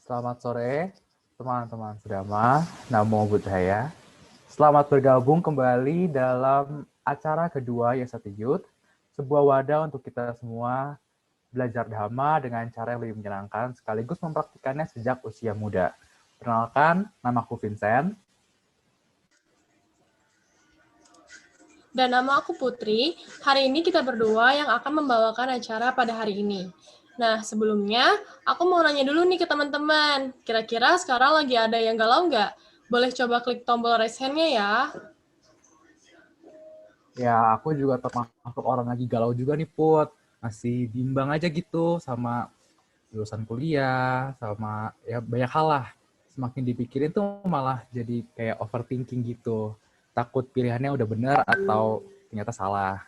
Selamat sore, teman-teman sedama. Namo Buddhaya. Selamat bergabung kembali dalam acara kedua Yesati Youth, sebuah wadah untuk kita semua belajar Dhamma dengan cara yang lebih menyenangkan, sekaligus mempraktikannya sejak usia muda. Perkenalkan, namaku Vincent. Dan nama aku Putri. Hari ini kita berdua yang akan membawakan acara pada hari ini. Nah, sebelumnya aku mau nanya dulu nih ke teman-teman. Kira-kira sekarang lagi ada yang galau nggak? Boleh coba klik tombol raise hand-nya ya. Ya, aku juga termasuk orang lagi galau juga nih, Put. Masih bimbang aja gitu sama jurusan kuliah, sama ya banyak hal lah. Semakin dipikirin tuh malah jadi kayak overthinking gitu. Takut pilihannya udah benar atau ternyata salah.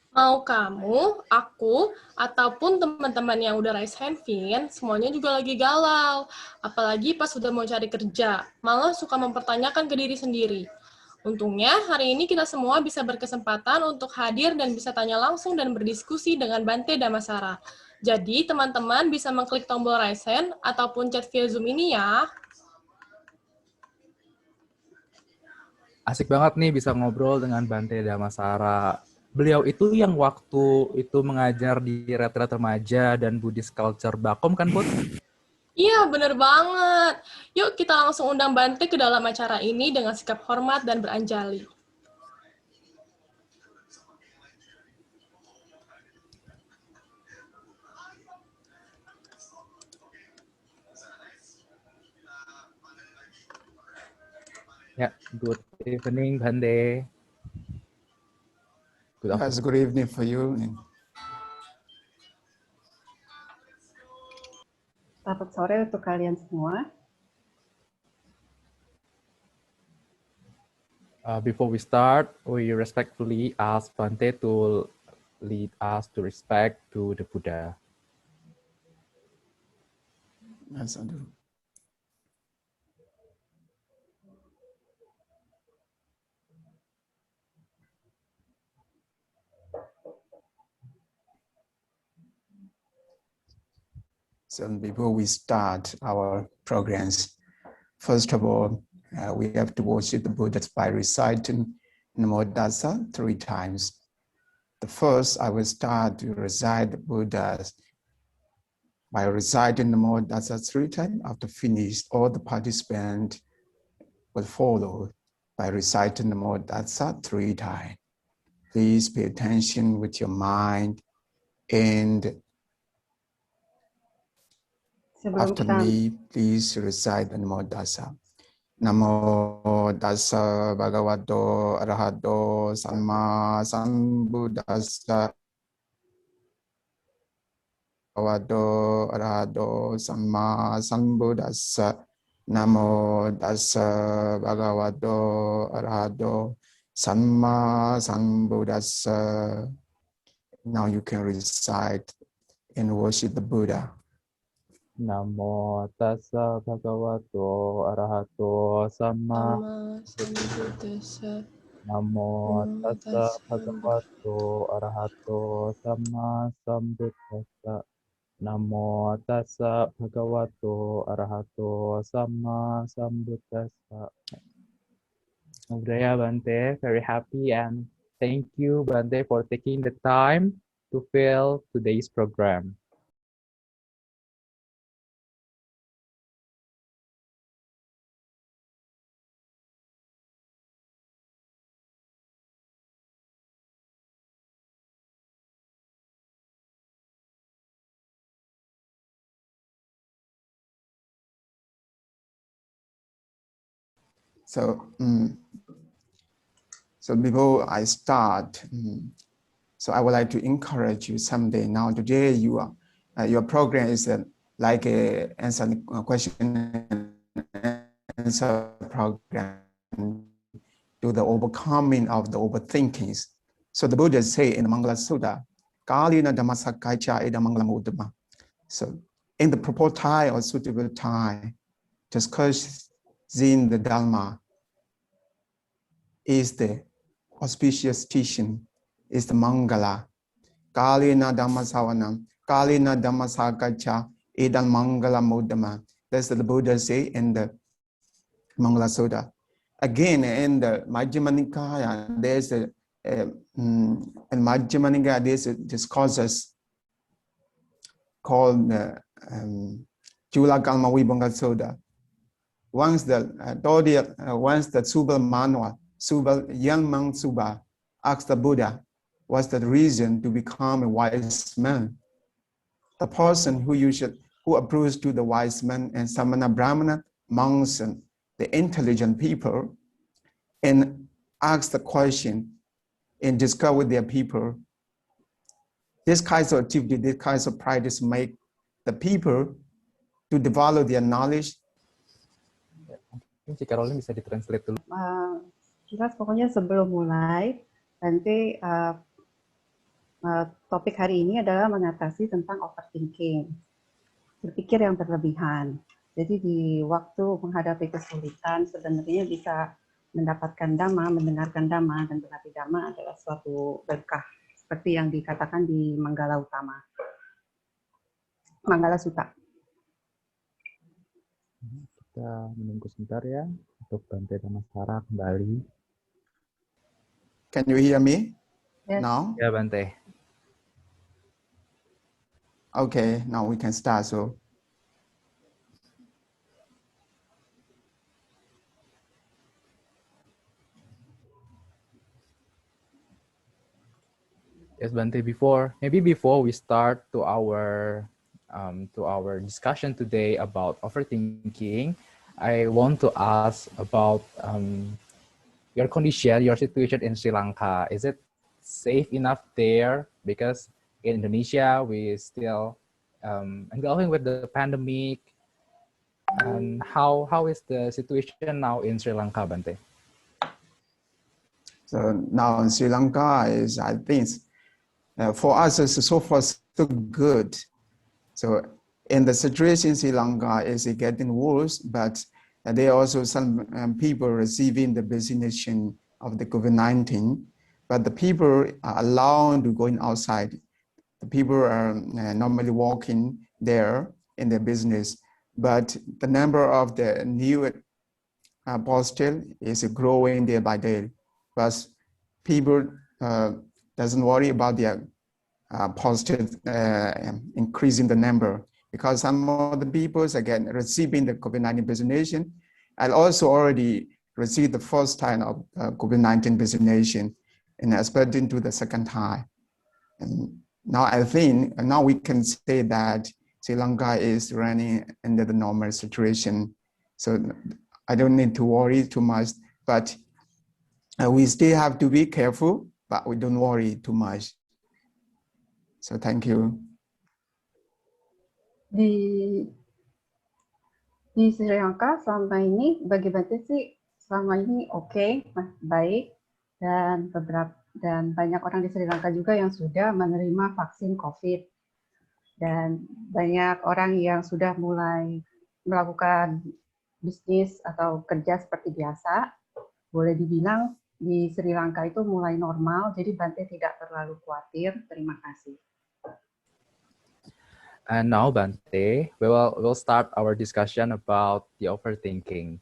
Mau kamu, aku, ataupun teman-teman yang udah raise hand, Vin, semuanya juga lagi galau. Apalagi pas sudah mau cari kerja, malah suka mempertanyakan ke diri sendiri. Untungnya, hari ini kita semua bisa berkesempatan untuk hadir dan bisa tanya langsung dan berdiskusi dengan Bante Damasara. Jadi, teman-teman bisa mengklik tombol raise hand ataupun chat via Zoom ini ya. Asik banget nih bisa ngobrol dengan Bante Damasara. Beliau itu yang waktu itu mengajar di retret remaja dan Buddhist culture Bakom kan, Put? Iya, bener banget. Yuk kita langsung undang Bante ke dalam acara ini dengan sikap hormat dan beranjali. Ya, good evening, Bante. Good afternoon. Yes, good evening for you. Selamat sore untuk kalian semua. Before we start, we respectfully ask Bante to lead us to respect to the Buddha. Yes, I do. So before we start our programs, first of all, we have to worship the Buddha by reciting Namo Tassa 3 times. The first, I will start to recite the Buddha by reciting Namo Tassa 3 times. After finish, all the participants will follow by reciting Namo Tassa 3 times. Please pay attention with your mind, and after me, please recite Namo Tassa. Namo Tassa Bhagavato Arahato Samma Sambuddhassa. Bhagavato Arahato Samma Sambuddhassa. Namo Tassa Bhagavato Arahato Samma Sambuddhassa. Now you can recite and worship the Buddha. Namo tassa bhagavato arahato samma Sambuddhassa. Namo tassa bhagavato arahato samma sambuddhassa. Namo tassa bhagavato arahato samma sambuddhassa. Budaya Bante, very happy and thank you Bante for taking the time to fill today's program. So before I start, so I would like to encourage you someday. Now today your program is like a answer question and answer program to the overcoming of the overthinkings. So the Buddha say in the Mangala Sutta, Kalina Dhammasakaicha Eda Mangalam Uddhama. So in the proper time or suitable time, discussing the Dharma is the auspicious teaching, is the Mangala. Kalina Dhammasavanam, Kalina Dhammasakacha, Edam Mangala Modama. That's what the Buddha say in the Mangala Sutta. Again, in the Majjhima Nikaya, there's a in Majjhima Nikaya, there's a discourses called Chula Kalma Vibhanga Sutta. Once the Subal Manwa, young man Suba, asked the Buddha, what's the reason to become a wise man? The person who approves to the wise man and Samana Brahmana, monks and the intelligent people, and ask the question and discuss with their people. This kinds of activity, this kinds of practice make the people to develop their knowledge. Jika Rolin bisa ditranslate dulu. Jelas pokoknya sebelum mulai, nanti topik hari ini adalah mengatasi tentang overthinking, berpikir yang berlebihan. Jadi di waktu menghadapi kesulitan sebenarnya bisa mendapatkan dhamma, mendengarkan dhamma, dan berarti dhamma adalah suatu berkah, seperti yang dikatakan di Manggala Utama, Manggala Sutta. Kita menunggu sebentar ya untuk Bante dan Mas Sarah kembali. Can you hear me Yes. now? Ya Bante. Okay, now we can start. So, Yes, Bante. Before we start to our discussion today about overthinking, I want to ask about your condition, your situation in Sri Lanka. Is it safe enough there? Because in Indonesia, we still engulfing with the pandemic. And how is the situation now in Sri Lanka, Bante? so now in Sri Lanka is, I think, for us, it's so far so good. So in the situation in Sri Lanka is getting worse, but there are also some people receiving the vaccination of the COVID-19, but the people are allowed to go outside. The people are normally walking there in their business, but the number of the new positive is growing day by day. But people doesn't worry about their positive increasing the number, because some of the people again receiving the COVID-19 vaccination and also already received the first time of COVID-19 vaccination and expecting to the second time. And now I think now we can say that Sri Lanka is running under the normal situation. So I don't need to worry too much, but we still have to be careful, but we don't worry too much. So thank you. Di Sri Lanka selama ini bagi Bante sih selama ini oke, baik, dan banyak orang di Sri Lanka juga yang sudah menerima vaksin COVID, dan banyak orang yang sudah mulai melakukan bisnis atau kerja seperti biasa. Boleh dibilang di Sri Lanka itu mulai normal, jadi Bante tidak terlalu khawatir. Terima kasih. And now, Bante, we'll start our discussion about the overthinking.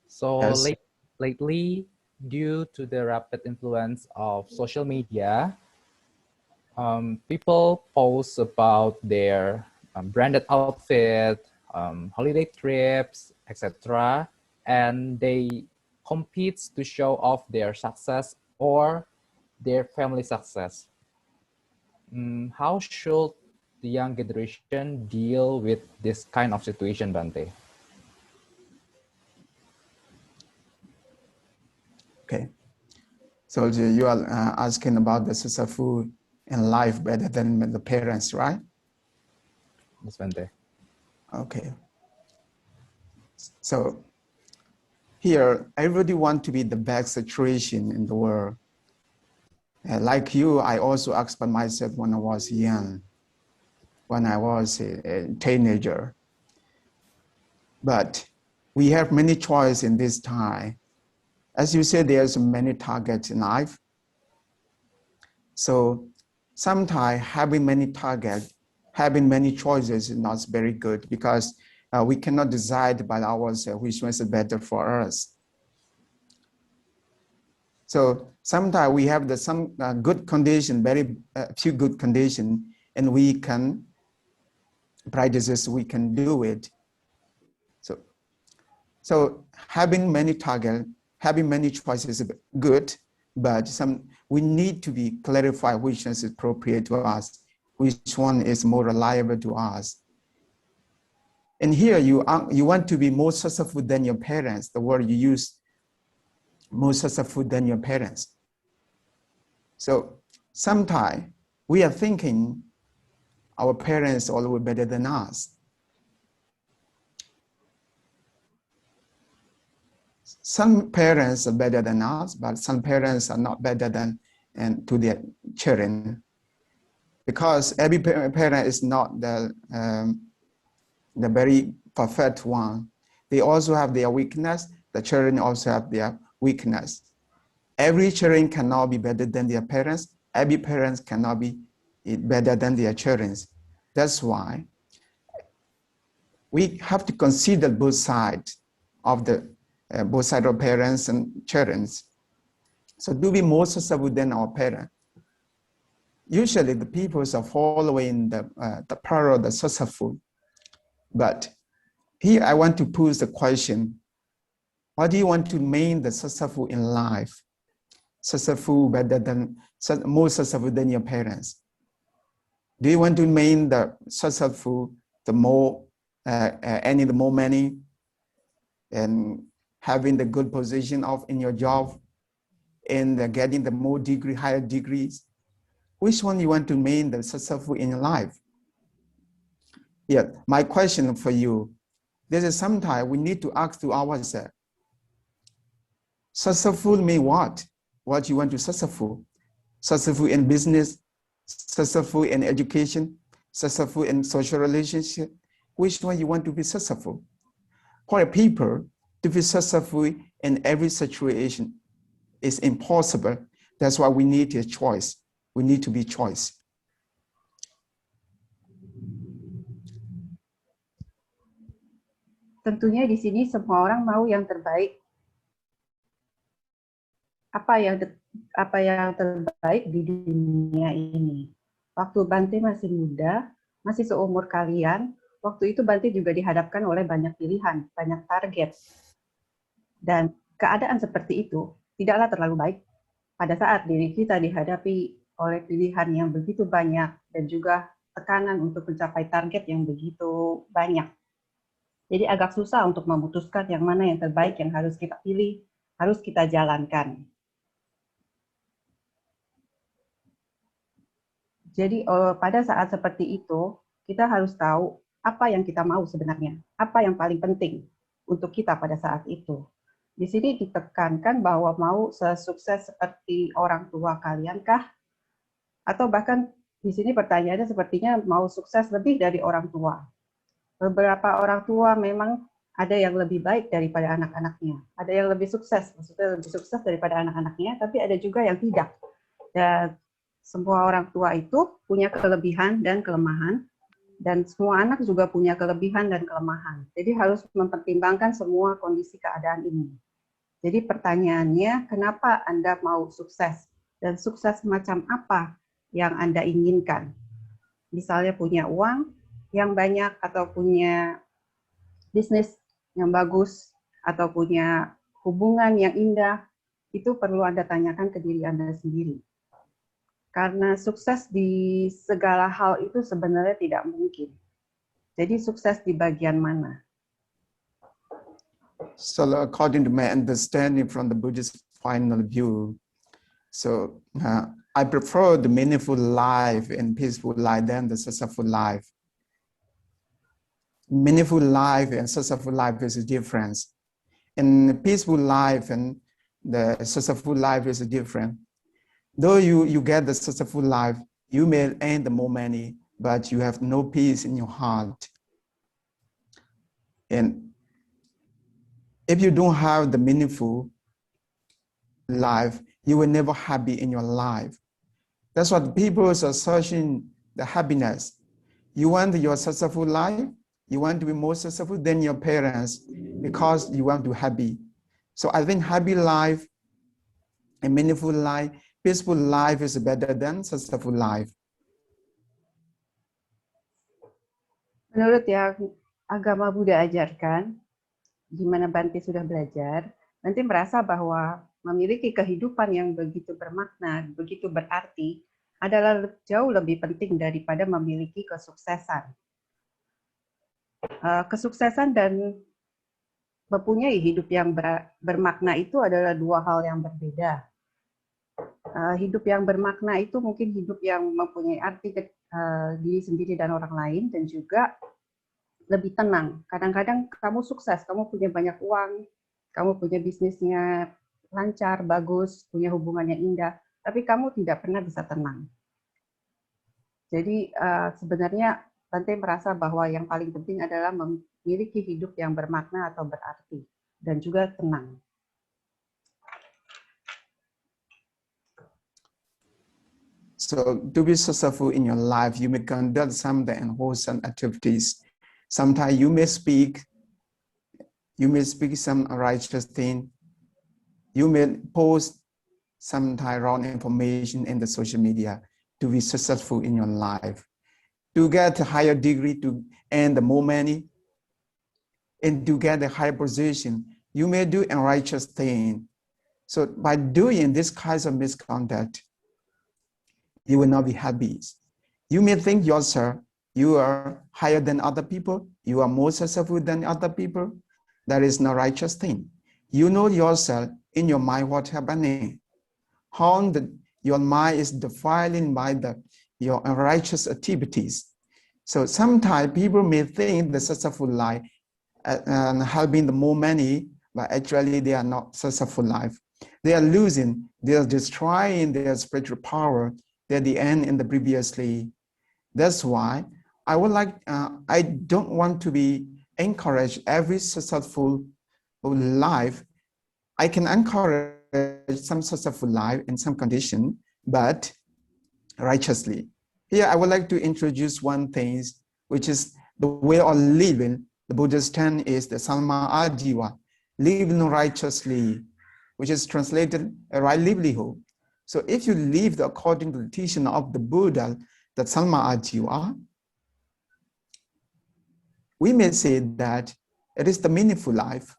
So Yes. lately, due to the rapid influence of social media, people post about their branded outfit, holiday trips, etc., and they compete to show off their success or their family success. How should the young generation deal with this kind of situation, Bante? Okay. So you are asking about the successful in life better than the parents, right? Yes, Bante. Okay. So here, everybody want to be the best situation in the world. Like you, I also asked myself when I was young, when I was a teenager. But we have many choices in this time. As you said, there's many targets in life. So sometimes having many targets having many choices is not very good because we cannot decide by ourselves which one is better for us. So sometimes we have some good condition, very few good condition, and we can practices, we can do it. So having many targets, having many choices is good, but we need to be clarified which is appropriate to us, which one is more reliable to us. And here you want to be more successful than your parents, the word you use, more successful than your parents. So sometimes we are thinking our parents are always better than us. Some parents are better than us, but some parents are not better than to their children, because every parent is not the very perfect one. They also have their weakness. The children also have their weakness. Every children cannot be better than their parents. Every parents cannot be better than their children. That's why we have to consider both sides of parents and children. So to be more successful than our parents. Usually the people are following the parallel, the successful. But here I want to pose the question, what do you want to mean the successful in life? Successful better than, more successful than your parents? Do you want to mean the successful, the more, earning the more money and having the good position in your job and getting the more degree, higher degrees? Which one you want to mean the successful in your life? Yeah, my question for you, this is sometimes we need to ask to ourselves, successful mean what? What you want to successful? Successful in business, successful in education, successful in social relationship? Which one you want to be successful? For people to be successful in every situation is impossible. That's why we need a choice. We need to be choice. Tentunya di sini semua orang mau yang terbaik. Apa yang terbaik di dunia ini. Waktu Bante masih muda, masih seumur kalian, waktu itu Bante juga dihadapkan oleh banyak pilihan, banyak target. Dan keadaan seperti itu tidaklah terlalu baik pada saat diri kita dihadapi oleh pilihan yang begitu banyak dan juga tekanan untuk mencapai target yang begitu banyak. Jadi agak susah untuk memutuskan yang mana yang terbaik yang harus kita pilih, harus kita jalankan. Jadi pada saat seperti itu, kita harus tahu apa yang kita mau sebenarnya, apa yang paling penting untuk kita pada saat itu. Di sini ditekankan bahwa mau sesukses seperti orang tua kalian kah? Atau bahkan di sini pertanyaannya sepertinya mau sukses lebih dari orang tua. Beberapa orang tua memang ada yang lebih baik daripada anak-anaknya, ada yang lebih sukses, maksudnya lebih sukses daripada anak-anaknya, tapi ada juga yang tidak. Dan semua orang tua itu punya kelebihan dan kelemahan, dan semua anak juga punya kelebihan dan kelemahan. Jadi harus mempertimbangkan semua kondisi keadaan ini. Jadi pertanyaannya, kenapa Anda mau sukses? Dan sukses macam apa yang Anda inginkan? Misalnya punya uang yang banyak, atau punya bisnis yang bagus, atau punya hubungan yang indah, itu perlu Anda tanyakan ke diri Anda sendiri. Karena sukses di segala hal itu sebenarnya tidak mungkin. Jadi sukses di bagian mana? So according to my understanding from the Buddhist final view, so I prefer the meaningful life and peaceful life than the successful life. Meaningful life and successful life is a difference. And peaceful life and the successful life is different. Though you get the successful life, you may earn the more money, but you have no peace in your heart. And if you don't have the meaningful life, you will never happy in your life. That's what people are searching the happiness. You want your successful life, you want to be more successful than your parents because you want to be happy. So I think happy life, a meaningful life, peaceful life is better than successful life. Menurut yang agama Buddha ajarkan, di mana Bante sudah belajar, Bante merasa bahwa memiliki kehidupan yang begitu bermakna, begitu berarti, adalah jauh lebih penting daripada memiliki kesuksesan. Kesuksesan dan mempunyai hidup yang bermakna itu adalah dua hal yang berbeda. Hidup yang bermakna itu mungkin hidup yang mempunyai arti diri sendiri dan orang lain, dan juga lebih tenang. Kadang-kadang kamu sukses, kamu punya banyak uang, kamu punya bisnisnya lancar, bagus, punya hubungan yang indah, tapi kamu tidak pernah bisa tenang. Jadi sebenarnya Bante merasa bahwa yang paling penting adalah memiliki hidup yang bermakna atau berarti, dan juga tenang. So to be successful in your life, you may conduct some of the unwholesome activities. Sometimes you may speak some righteous thing. You may post some wrong information in the social media to be successful in your life. To get a higher degree, to earn the more money, and to get a higher position, you may do unrighteous thing. So by doing this kinds of misconduct, you will not be happy. You may think yourself, you are higher than other people, you are more successful than other people. That is not righteous thing. You know yourself in your mind what's happening. How your mind is defiling by your unrighteous activities. So sometimes people may think the successful life and having the more money, but actually they are not successful life. They are losing, they are destroying their spiritual power at the end in the previously. That's why I would like, I don't want to be encourage every successful life. I can encourage some successful life in some condition, but righteously. Here I would like to introduce one thing, which is the way of living. The Buddha's stand is the Samma Ajiva, living righteously, which is translated a right livelihood. So if you live according to the teaching of the Buddha, the Samma Ajiva, we may say that it is the meaningful life.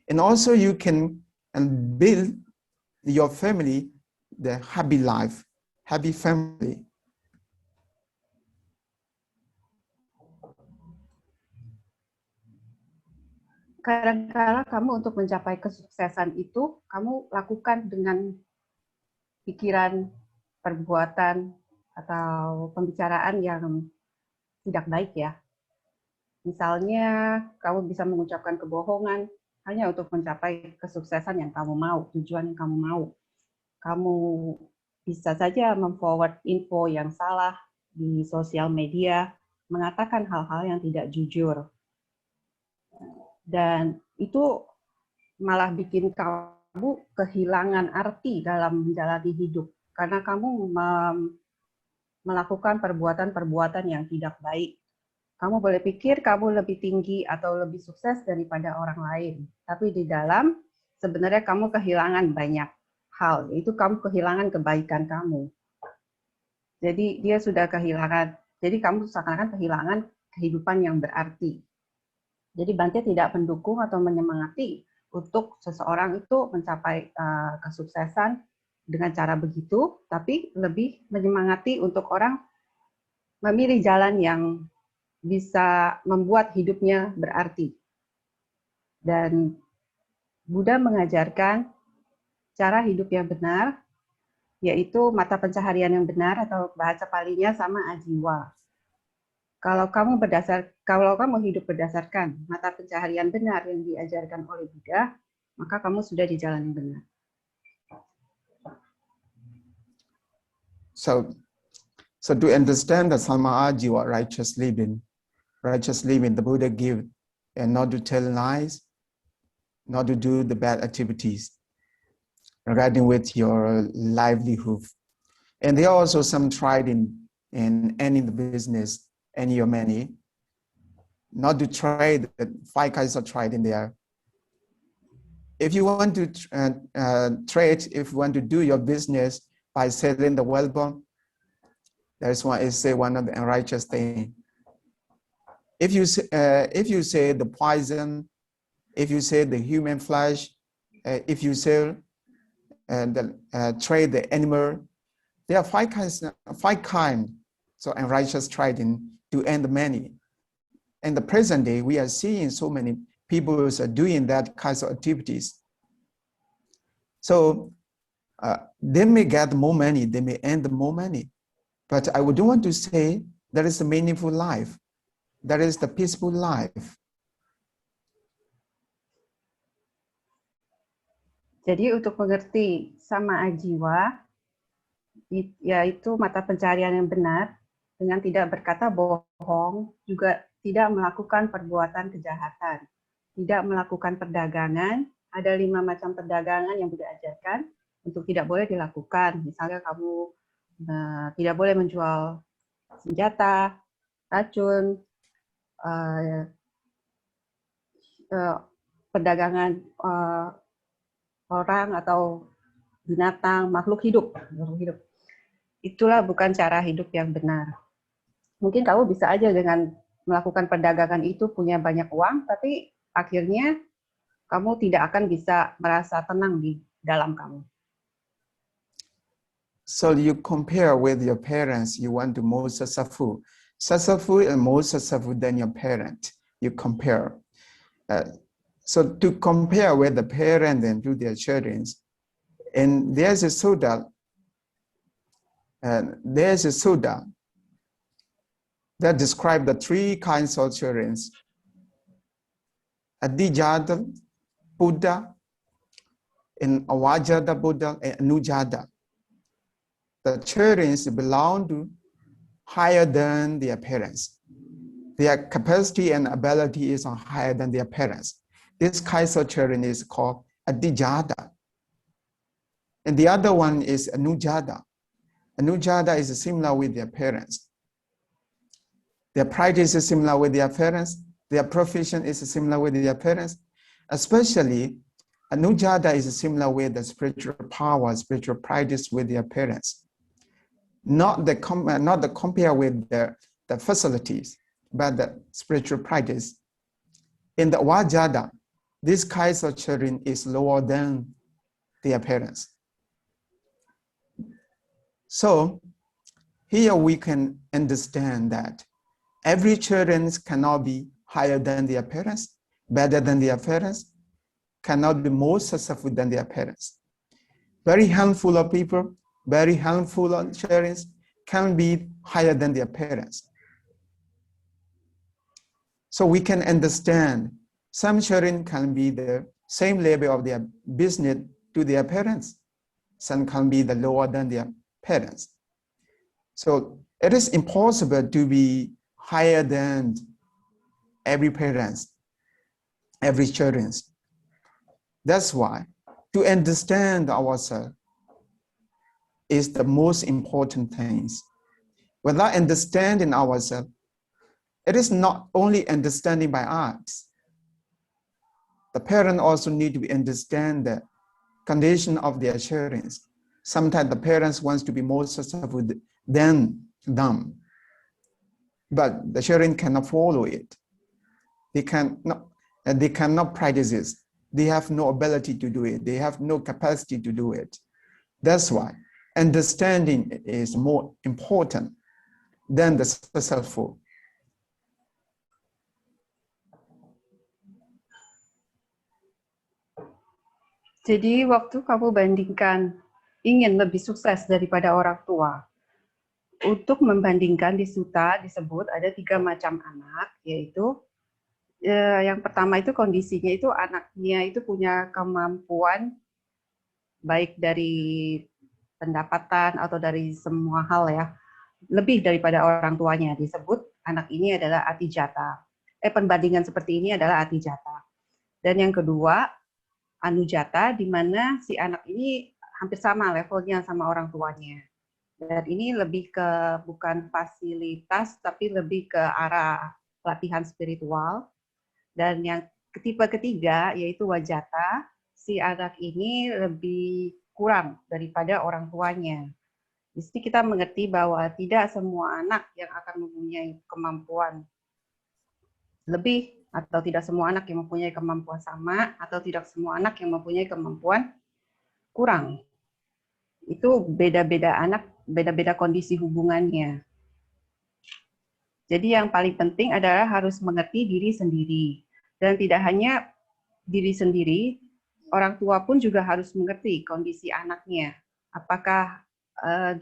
And also you can build your family, the happy life, happy family. Kadang-kala kamu untuk mencapai kesuksesan itu, kamu lakukan dengan pikiran, perbuatan, atau pembicaraan yang tidak baik ya. Misalnya, kamu bisa mengucapkan kebohongan hanya untuk mencapai kesuksesan yang kamu mau, tujuan yang kamu mau. Kamu bisa saja memforward info yang salah di sosial media, mengatakan hal-hal yang tidak jujur. Dan itu malah bikin kamu kehilangan arti dalam menjalani hidup. Karena kamu melakukan perbuatan-perbuatan yang tidak baik. Kamu boleh pikir kamu lebih tinggi atau lebih sukses daripada orang lain. Tapi di dalam, sebenarnya kamu kehilangan banyak hal. Yaitu kamu kehilangan kebaikan kamu. Jadi dia sudah kehilangan. Jadi kamu seakan-akan kehilangan kehidupan yang berarti. Jadi Bante tidak mendukung atau menyemangati untuk seseorang itu mencapai kesuksesan dengan cara begitu, tapi lebih menyemangati untuk orang memilih jalan yang bisa membuat hidupnya berarti. Dan Buddha mengajarkan cara hidup yang benar, yaitu mata pencaharian yang benar atau bahasa palinya sama ajiwa. Kalau kamu hidup berdasarkan mata pencaharian benar yang diajarkan oleh Buddha, maka kamu sudah di jalan yang benar. So to understand the Samma Ajiva, righteous living, the Buddha gave, and not to tell lies, not to do the bad activities regarding with your livelihood. And there are also some tried in ending the business. and your many, not to trade the 5 kinds of trade in there. If you want to trade, if you want to do your business by selling the wealth, that's why I say one of the unrighteous things. If you say the poison, if you say the human flesh, if you sell trade the animal, there are 5 kinds of unrighteous trading to earn the money. In the present day, we are seeing so many people are doing that kinds of activities. So they may get more money, they may earn more money, but I would want to say that is a meaningful life. That is the peaceful life. Jadi untuk mengerti sama jiwa, yaitu mata pencarian yang benar, dengan tidak berkata bohong, juga tidak melakukan perbuatan kejahatan, tidak melakukan perdagangan. Ada 5 macam perdagangan yang Buddha ajarkan untuk tidak boleh dilakukan. Misalnya kamu tidak boleh menjual senjata, racun, perdagangan orang atau binatang, makhluk hidup. Itulah bukan cara hidup yang benar. Mungkin kamu bisa aja dengan melakukan perdagangan itu punya banyak uang, tapi akhirnya kamu tidak akan bisa merasa tenang di dalam kamu. So you compare with your parents, you want to more successful and more successful than your parent. You compare. So to compare with the parent and to their children, and there's a Sutta that describes the 3 kinds of children: Adijata Buddha, and Awajata Buddha, and Anujata. The children belong to higher than their parents. Their capacity and ability is higher than their parents. This kind of children is called Adijata. And the other one is Anujata. Anujata is similar with their parents. Their practice is similar with their parents. Their profession is similar with their parents. Especially, Anujata is similar with the spiritual power, spiritual practice with their parents. Not the compare with the facilities, but the spiritual practice. In the Wajada, this kind of children is lower than their parents. So here we can understand that every children cannot be higher than their parents, better than their parents, cannot be more successful than their parents. Very handful of people, very handful of children can be higher than their parents. So we can understand some children can be the same level of their business to their parents. Some can be the lower than their parents. So it is impossible to be higher than every parents, every children. That's why to understand ourselves is the most important things. Without understanding ourselves, it is not only understanding by us. The parent also need to understand the condition of their children. Sometimes the parents wants to be more successful than them, but the children cannot follow it. They cannot practice it. They have no ability to do it. They have no capacity to do it. That's why understanding is more important than the successful. Jadi waktu kamu bandingkan ingin lebih sukses daripada orang tua, untuk membandingkan di Sutta disebut ada 3 macam anak, yaitu yang pertama itu kondisinya itu anaknya itu punya kemampuan baik dari pendapatan atau dari semua hal ya, lebih daripada orang tuanya. Disebut anak ini adalah atijata. Pembandingan seperti ini adalah atijata. Dan yang kedua, anujata, di mana si anak ini hampir sama levelnya sama orang tuanya. Dan ini lebih ke bukan fasilitas, tapi lebih ke arah pelatihan spiritual. Dan yang tipe ketiga yaitu wajata, si anak ini lebih kurang daripada orang tuanya. Di sini kita mengerti bahwa tidak semua anak yang akan mempunyai kemampuan lebih, atau tidak semua anak yang mempunyai kemampuan sama, atau tidak semua anak yang mempunyai kemampuan kurang. Itu beda-beda anak, beda-beda kondisi hubungannya. Jadi yang paling penting adalah harus mengerti diri sendiri. Dan tidak hanya diri sendiri, orang tua pun juga harus mengerti kondisi anaknya. Apakah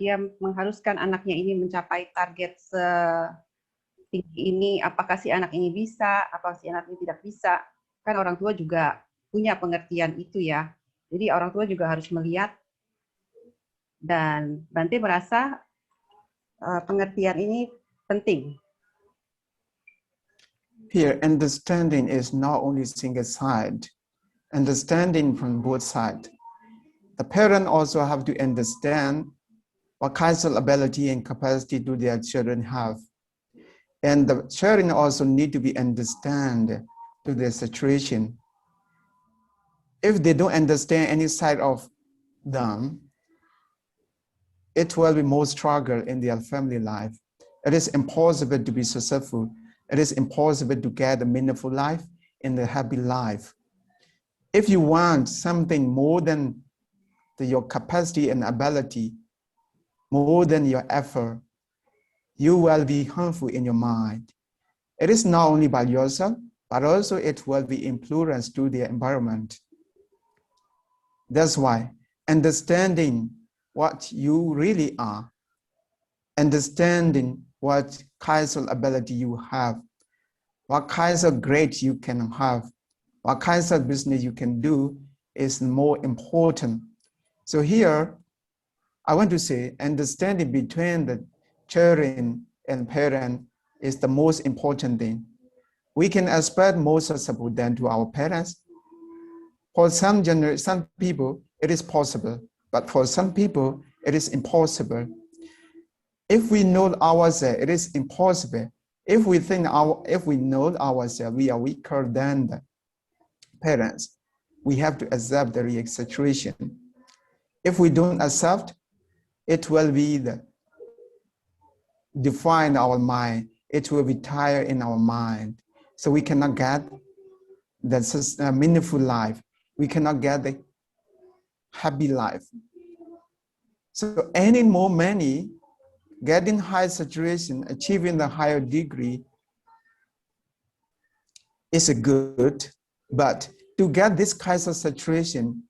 dia mengharuskan anaknya ini mencapai target setinggi ini, apakah si anak ini bisa, apakah si anak ini tidak bisa. Kan orang tua juga punya pengertian itu ya. Jadi orang tua juga harus melihat, dan Bante merasa pengertian ini penting. Here, understanding is not only single side, understanding from both sides. The parent also have to understand what kinds of ability and capacity do their children have. And the children also need to be understand to their situation. If they don't understand any side of them, it will be more struggle in their family life. It is impossible to be successful. It is impossible to get a meaningful life and a happy life. If you want something more than your capacity and ability, more than your effort, you will be harmful in your mind. It is not only by yourself, but also it will be influenced to the environment. That's why understanding what you really are, understanding what kinds of ability you have, what kinds of grades you can have, what kinds of business you can do is more important. So here, I want to say understanding between the children and parents is the most important thing. We can expect more support than to our parents. For some people, it is possible, but for some people, it is impossible. If we know ourselves, it is impossible. If we know ourselves, we are weaker than the parents, we have to accept the real situation. If we don't accept, it will be define our mind. It will be tired in our mind. So we cannot get the meaningful life. We cannot get the happy life. So any more money, getting high saturation, achieving the higher degree is a good, but to get this kind of saturation,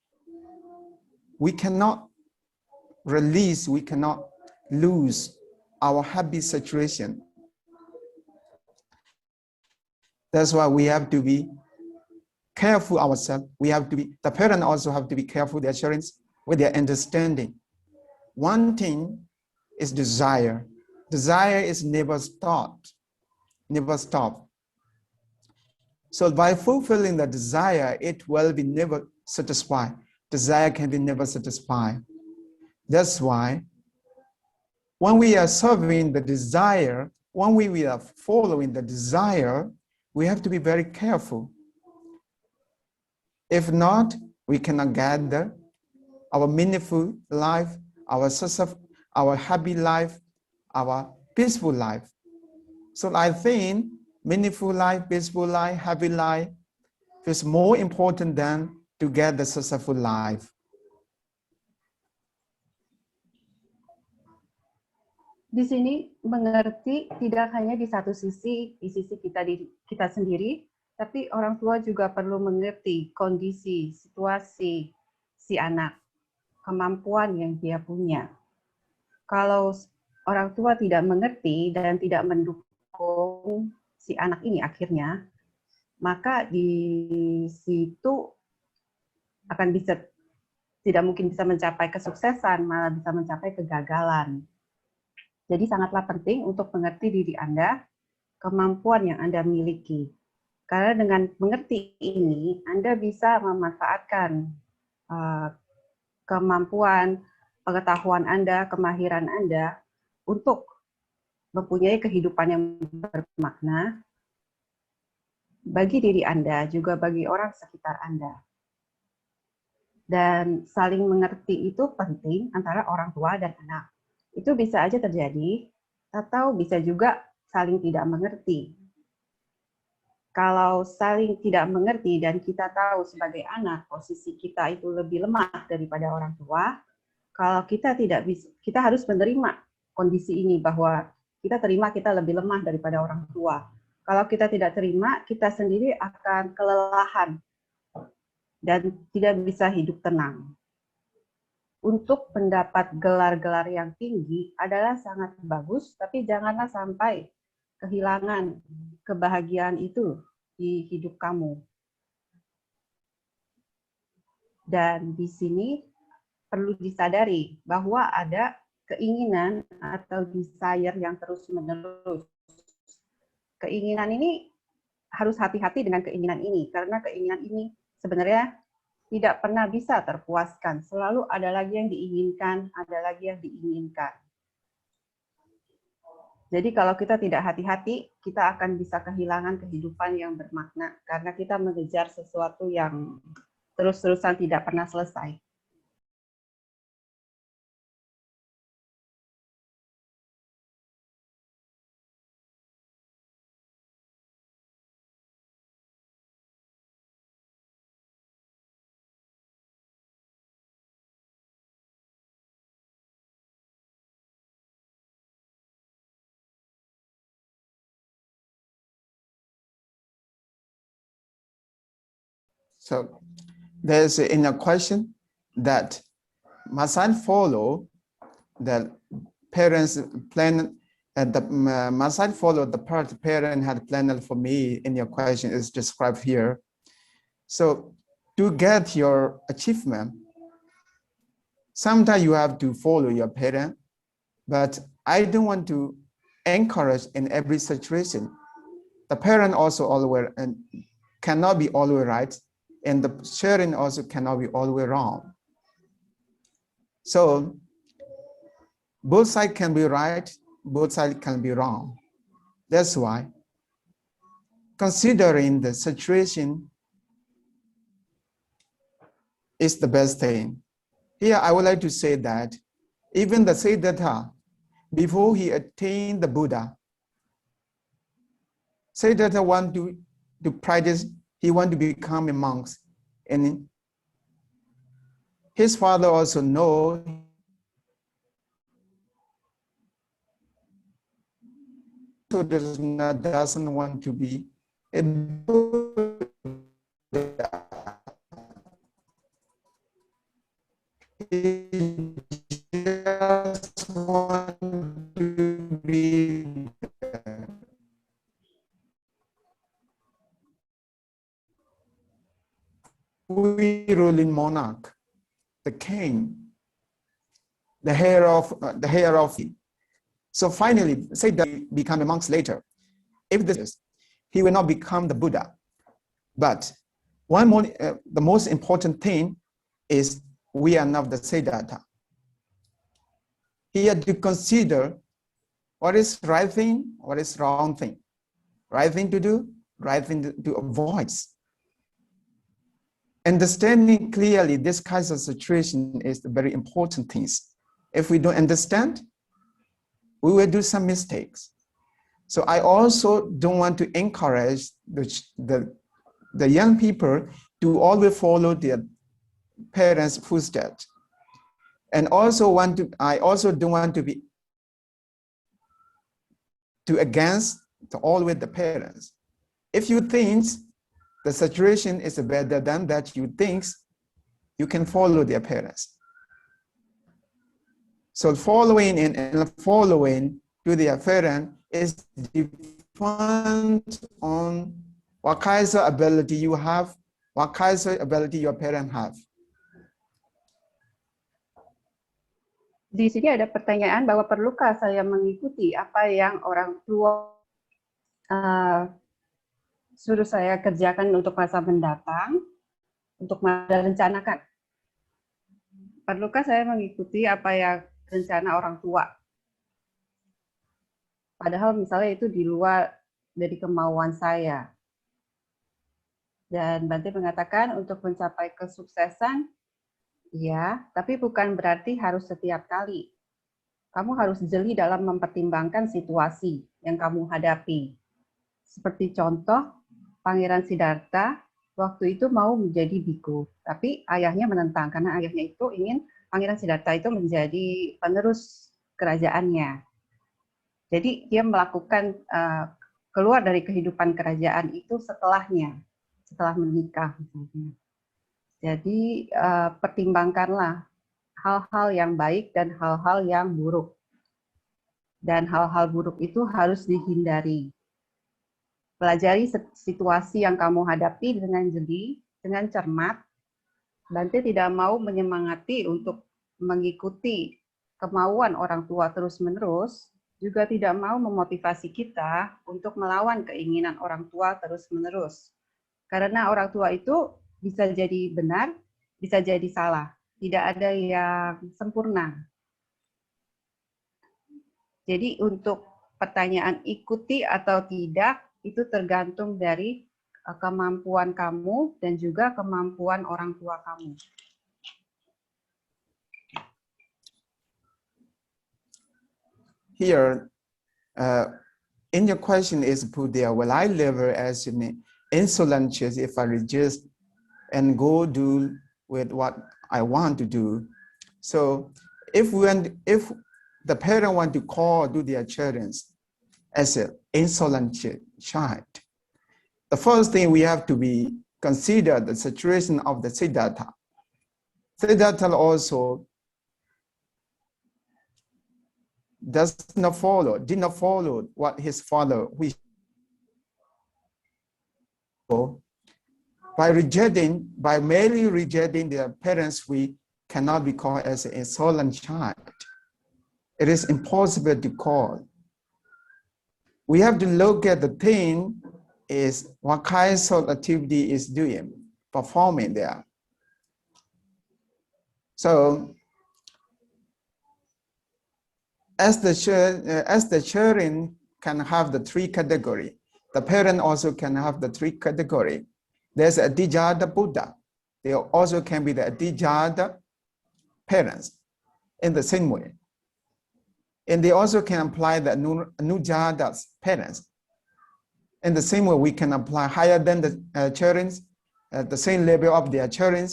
we cannot release, we cannot lose our happy saturation. That's why we have to be careful ourselves. The parents also have to be careful their children with their understanding. One thing is desire. Desire is never stopped, never stop. So by fulfilling the desire, it will be never satisfied. Desire can be never satisfied. That's why when we are serving the desire, when we are following the desire, we have to be very careful. If not, we cannot gather our meaningful life, our happy life, our peaceful life. So I think meaningful life, peaceful life, happy life is more important than to get the successful life. Di sini mengerti tidak hanya di satu sisi, di sisi kita sendiri, tapi orang tua juga perlu mengerti kondisi, situasi si anak, kemampuan yang dia punya. Kalau orang tua tidak mengerti dan tidak mendukung si anak ini akhirnya, maka di situ akan tidak mungkin bisa mencapai kesuksesan, malah bisa mencapai kegagalan. Jadi sangatlah penting untuk mengerti diri Anda, kemampuan yang Anda miliki. Karena dengan mengerti ini, Anda bisa memanfaatkan kemampuan pengetahuan Anda, kemahiran Anda untuk mempunyai kehidupan yang bermakna bagi diri Anda, juga bagi orang sekitar Anda. Dan saling mengerti itu penting antara orang tua dan anak. Itu bisa aja terjadi, atau bisa juga saling tidak mengerti. Kalau saling tidak mengerti dan kita tahu sebagai anak posisi kita itu lebih lemah daripada orang tua, kalau kita tidak bisa, kita harus menerima kondisi ini bahwa kita terima kita lebih lemah daripada orang tua. Kalau kita tidak terima, kita sendiri akan kelelahan dan tidak bisa hidup tenang. Untuk mendapat gelar-gelar yang tinggi adalah sangat bagus, tapi janganlah sampai kehilangan kebahagiaan itu di hidup kamu. Dan di sini perlu disadari bahwa ada keinginan atau desire yang terus-menerus. Keinginan ini harus hati-hati dengan keinginan ini, karena keinginan ini sebenarnya tidak pernah bisa terpuaskan. Selalu ada lagi yang diinginkan, ada lagi yang diinginkan. Jadi kalau kita tidak hati-hati, kita akan bisa kehilangan kehidupan yang bermakna, karena kita mengejar sesuatu yang terus-terusan tidak pernah selesai. So there's in a question that must I follow the parents' plan, must I follow the part parent had planned for me in your question is described here. So to get your achievement, sometimes you have to follow your parent, but I don't want to encourage in every situation. The parent also always and cannot be always right, and the sharing also cannot be always wrong. So both sides can be right, both sides can be wrong. That's why considering the situation is the best thing. Here I would like to say that even the Siddhartha, before he attained the Buddha, Siddhartha want to practice, he want to become a monk. And his father also know so doesn't want to be a Buddha. He just want to be we ruling monarch, the king, the heir of. So finally, say that he become a monk later. If this is, he will not become the Buddha. But one more, the most important thing is we are not the Siddhartha. He had to consider what is right thing, what is wrong thing. Right thing to do, right thing to avoid. Understanding clearly this kind of situation is the very important things. If we don't understand, we will do some mistakes. So I also don't want to encourage the young people to always follow their parents' footsteps. And also I also don't want to be against always the parents. If you think the situation is better than that, you think you can follow their parents. So following and following to their parent is depends on what kinds of ability you have, what kinds of ability your parents have. Di sini ada pertanyaan bahwa perlukah saya mengikuti apa yang orang tua suruh saya kerjakan untuk masa mendatang, untuk merencanakan perlukah saya mengikuti apa yang rencana orang tua? Padahal misalnya itu di luar dari kemauan saya. Dan Bante mengatakan untuk mencapai kesuksesan, ya, tapi bukan berarti harus setiap kali. Kamu harus jeli dalam mempertimbangkan situasi yang kamu hadapi. Seperti contoh, Pangeran Siddhartha waktu itu mau menjadi biku, tapi ayahnya menentang karena ayahnya itu ingin Pangeran Siddhartha itu menjadi penerus kerajaannya. Jadi dia melakukan keluar dari kehidupan kerajaan itu setelahnya, setelah menikah. Jadi pertimbangkanlah hal-hal yang baik dan hal-hal yang buruk. Dan hal-hal buruk itu harus dihindari. Pelajari situasi yang kamu hadapi dengan jeli, dengan cermat. Bante tidak mau menyemangati untuk mengikuti kemauan orang tua terus-menerus, juga tidak mau memotivasi kita untuk melawan keinginan orang tua terus-menerus. Karena orang tua itu bisa jadi benar, bisa jadi salah. Tidak ada yang sempurna. Jadi untuk pertanyaan ikuti atau tidak, itu tergantung dari kemampuan kamu dan juga kemampuan orang tua kamu. Here, in your question is put there, will I live as an insolent if I resist and go do with what I want to do? So if the parent want to do their children as an insolent child, the first thing we have to be consider the situation of the Siddhartha. Siddhartha also did not follow what his father wished. By merely rejecting their parents, we cannot be called as an insolent child. It is impossible to call. We have to look at the thing is what kind of activity is doing, performing there. So as the children can have the three categories, the parent also can have the three categories. There's a Adhijata Buddha. They also can be the Adhijata parents in the same way. And they also can apply the Anujata parents. In the same way, we can apply higher than the children, at the same level of their children,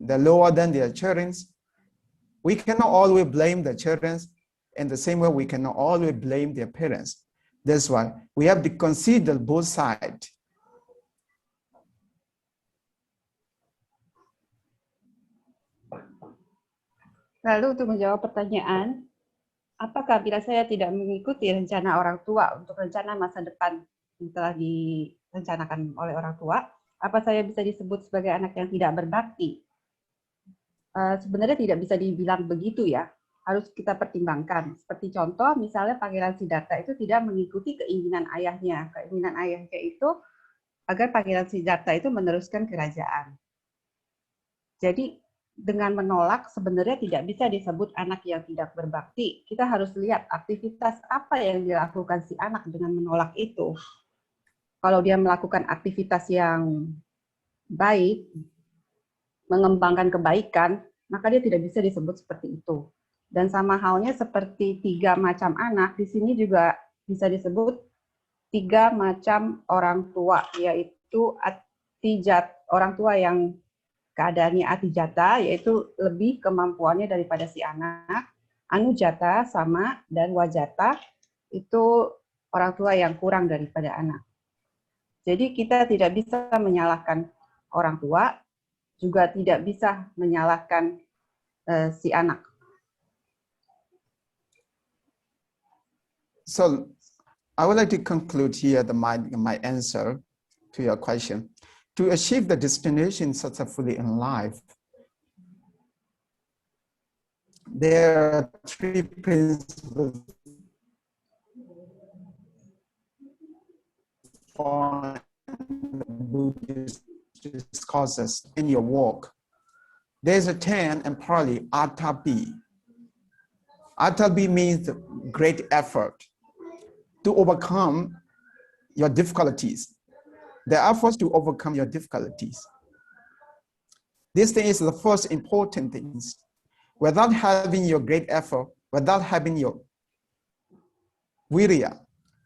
the lower than their children. We cannot always blame the children. In the same way, we cannot always blame their parents. That's why we have to consider both sides. Lalu untuk menjawab pertanyaan, apakah bila saya tidak mengikuti rencana orang tua untuk rencana masa depan yang telah direncanakan oleh orang tua, apa saya bisa disebut sebagai anak yang tidak berbakti? Sebenarnya tidak bisa dibilang begitu ya, harus kita pertimbangkan. Seperti contoh, misalnya Pangeran Siddhartha itu tidak mengikuti keinginan ayahnya. Keinginan ayahnya itu agar Pangeran Siddhartha itu meneruskan kerajaan. Jadi dengan menolak sebenarnya tidak bisa disebut anak yang tidak berbakti. Kita harus lihat aktivitas apa yang dilakukan si anak dengan menolak itu. Kalau dia melakukan aktivitas yang baik, mengembangkan kebaikan, maka dia tidak bisa disebut seperti itu. Dan sama halnya seperti 3 macam anak, di sini juga bisa disebut 3 macam orang tua, yaitu orang tua yang keadaannya atijata, yaitu lebih kemampuannya daripada si anak, anujata sama, dan wajata, itu orang tua yang kurang daripada anak. Jadi kita tidak bisa menyalahkan orang tua, juga tidak bisa menyalahkan si anak. So I would like to conclude here my answer to your question. To achieve the destination successfully in life, there are 3 principles for the Buddhist discourses in your walk. There's a term in Pali, atapi. Atapi means great effort to overcome your difficulties. The efforts to overcome your difficulties. This thing is the first important thing. Without having your great effort, without having your virya,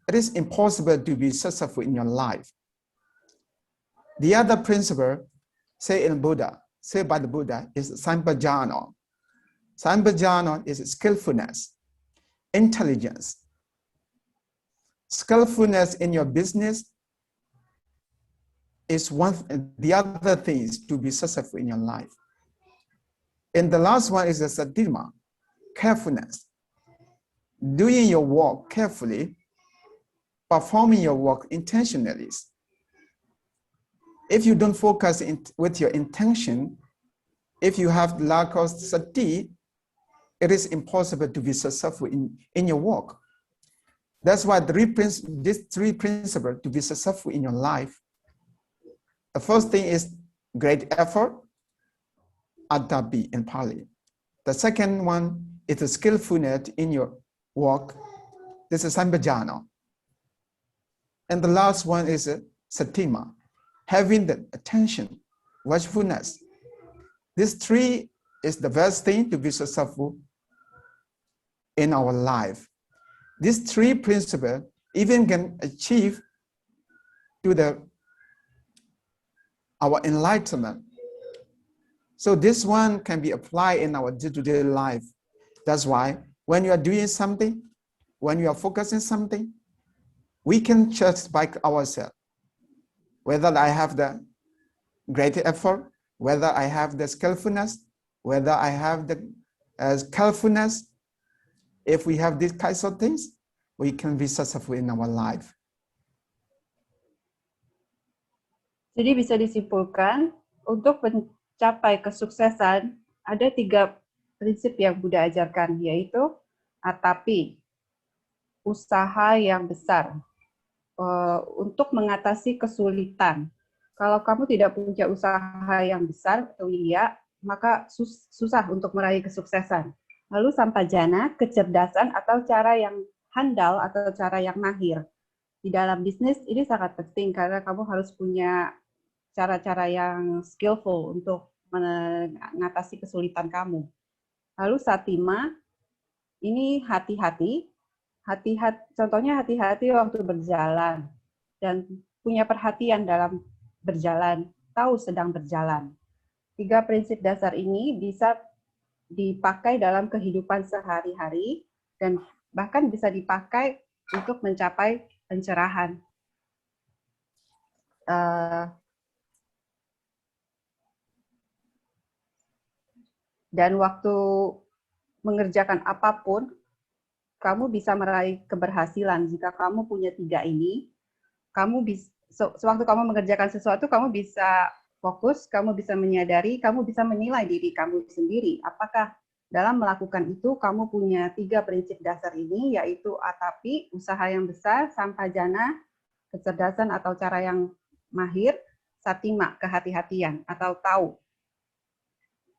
it is impossible to be successful in your life. The other principle, say by the Buddha, is sampajana. Sampajana is skillfulness, intelligence. Skillfulness in your business is the other things to be successful in your life. And the last one is the satima, carefulness. Doing your work carefully, performing your work intentionally. If you don't focus with your intention, if you have lack of sati, it is impossible to be successful in your work. That's why these three principles to be successful in your life. The first thing is great effort, atapi in Pali. The second one is the skillfulness in your work. This is sampajana. And the last one is satima, having the attention, watchfulness. These three is the best thing to be successful in our life. These three principles even can achieve to our enlightenment. So this one can be applied in our day-to-day life. That's why when you are doing something, when you are focusing something, we can judge by ourselves whether I have the great effort, whether I have the skillfulness, whether I have the skillfulness. If we have these kinds of things, we can be successful in our life. Jadi bisa disimpulkan, untuk mencapai kesuksesan, ada 3 prinsip yang Buddha ajarkan, yaitu atapi, usaha yang besar, untuk mengatasi kesulitan. Kalau kamu tidak punya usaha yang besar atau wirya, maka susah untuk meraih kesuksesan. Lalu sampajana, kecerdasan atau cara yang handal atau cara yang mahir. Di dalam bisnis ini sangat penting karena kamu harus punya cara-cara yang skillful untuk mengatasi kesulitan kamu. Lalu satima, ini hati-hati. Contohnya hati-hati waktu berjalan dan punya perhatian dalam berjalan, tahu sedang berjalan. 3 prinsip dasar ini bisa dipakai dalam kehidupan sehari-hari dan bahkan bisa dipakai untuk mencapai pencerahan. Dan waktu mengerjakan apapun, kamu bisa meraih keberhasilan jika kamu punya 3 ini. Sewaktu kamu mengerjakan sesuatu, kamu bisa fokus, kamu bisa menyadari, kamu bisa menilai diri kamu sendiri. Apakah dalam melakukan itu kamu punya 3 prinsip dasar ini, yaitu atapi, usaha yang besar, sampajana, kecerdasan atau cara yang mahir, satima, kehati-hatian atau tahu,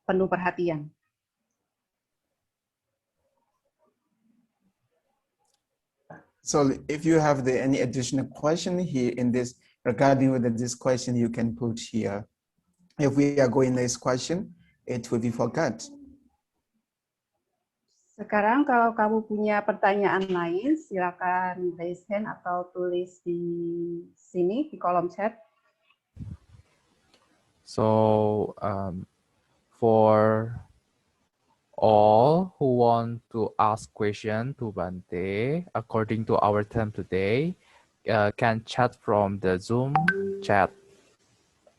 penuh perhatian. So if you have any additional question here in this, regarding with this question, you can put here. If we are going next question, it will be forgot. Sekarang kalau kamu punya pertanyaan lain, silakan raise hand atau tulis di sini di kolom chat. So for all who want to ask question to Bante, according to our time today, can chat from the Zoom chat,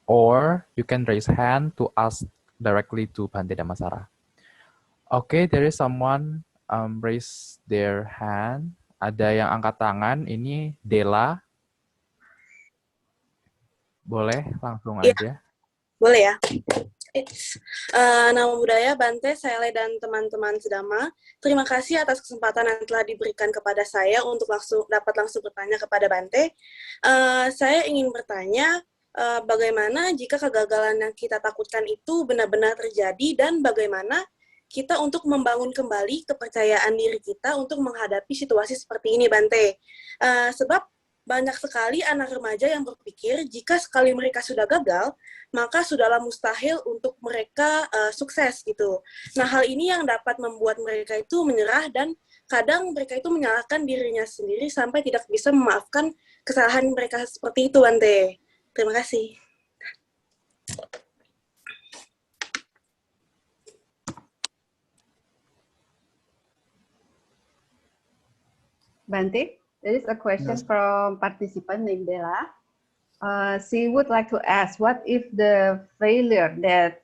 or you can raise hand to ask directly to Bante Dhammasara. Okay, there is someone raise their hand. Ada yang angkat tangan. Ini Dela. Boleh langsung aja. Boleh ya. Nama budaya Bante, Sele dan teman-teman Sedama. Terima kasih atas kesempatan yang telah diberikan kepada saya untuk dapat langsung bertanya kepada Bante. Saya ingin bertanya, bagaimana jika kegagalan yang kita takutkan itu benar-benar terjadi, dan bagaimana kita untuk membangun kembali kepercayaan diri kita untuk menghadapi situasi seperti ini, Bante. Sebab banyak sekali anak remaja yang berpikir jika sekali mereka sudah gagal, maka sudahlah mustahil untuk mereka sukses gitu. Nah, hal ini yang dapat membuat mereka itu menyerah, dan kadang mereka itu menyalahkan dirinya sendiri sampai tidak bisa memaafkan kesalahan mereka seperti itu, Bante. Terima kasih. Bante, there is a question Yes. from participant named Bella. She would like to ask, what if the failure that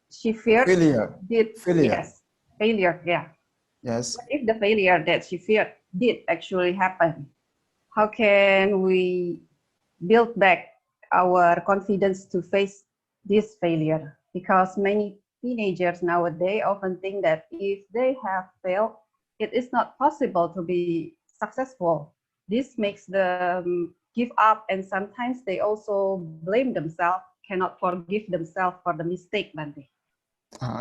she feared Failure. did, Failure. yes, failure, yeah. Yes. What if the failure that she feared did actually happen? How can we build back our confidence to face this failure? Because many teenagers nowadays often think that if they have failed, it is not possible to be successful. This makes them give up, and sometimes they also blame themselves, cannot forgive themselves for the mistake, Bante.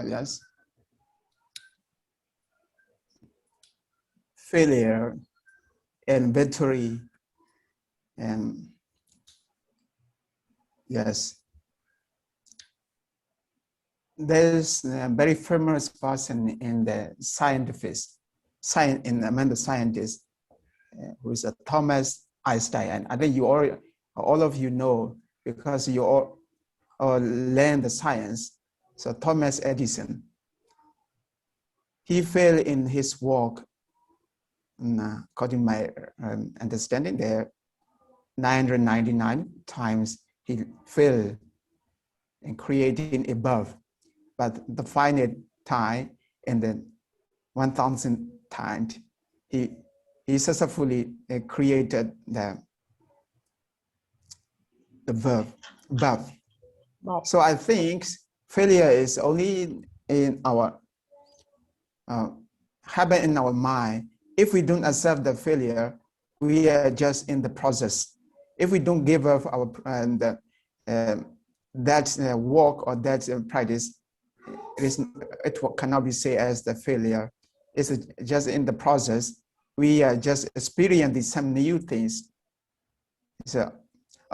Yes. Failure and victory, and yes, there's a very famous person in the among the scientists, who is Thomas Einstein. And I think you all of you know, because you all learn the science. So Thomas Edison, he failed in his work. According to my understanding, there 999 times he failed in creating a bulb, but the final time, and then 1,000 times he successfully created the bulb. Wow. So I think failure is only in our happen in our mind. If we don't accept the failure, we are just in the process. If we don't give up our that work or that practice, it cannot be said as the failure. It's just in the process. We are just experiencing some new things. So,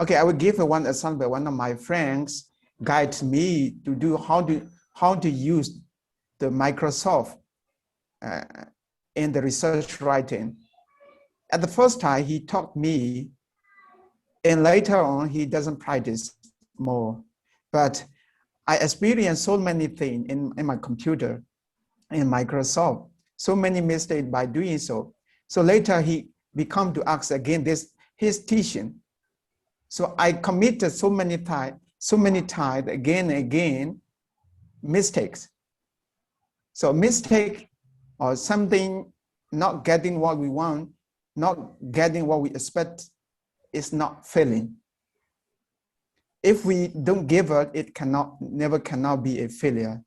okay, I will give one example. One of my friends guides me to do how to use the Microsoft in the research writing. At the first time, he taught me, and later on, he doesn't practice more. But I experienced so many things in my computer, in Microsoft, so many mistakes by doing so. So later, he become to ask again his teaching. So I committed so many times, again and again, mistakes. So mistake or something not getting what we want, not getting what we expect, is not failing. If we don't give up, it never cannot be a failure.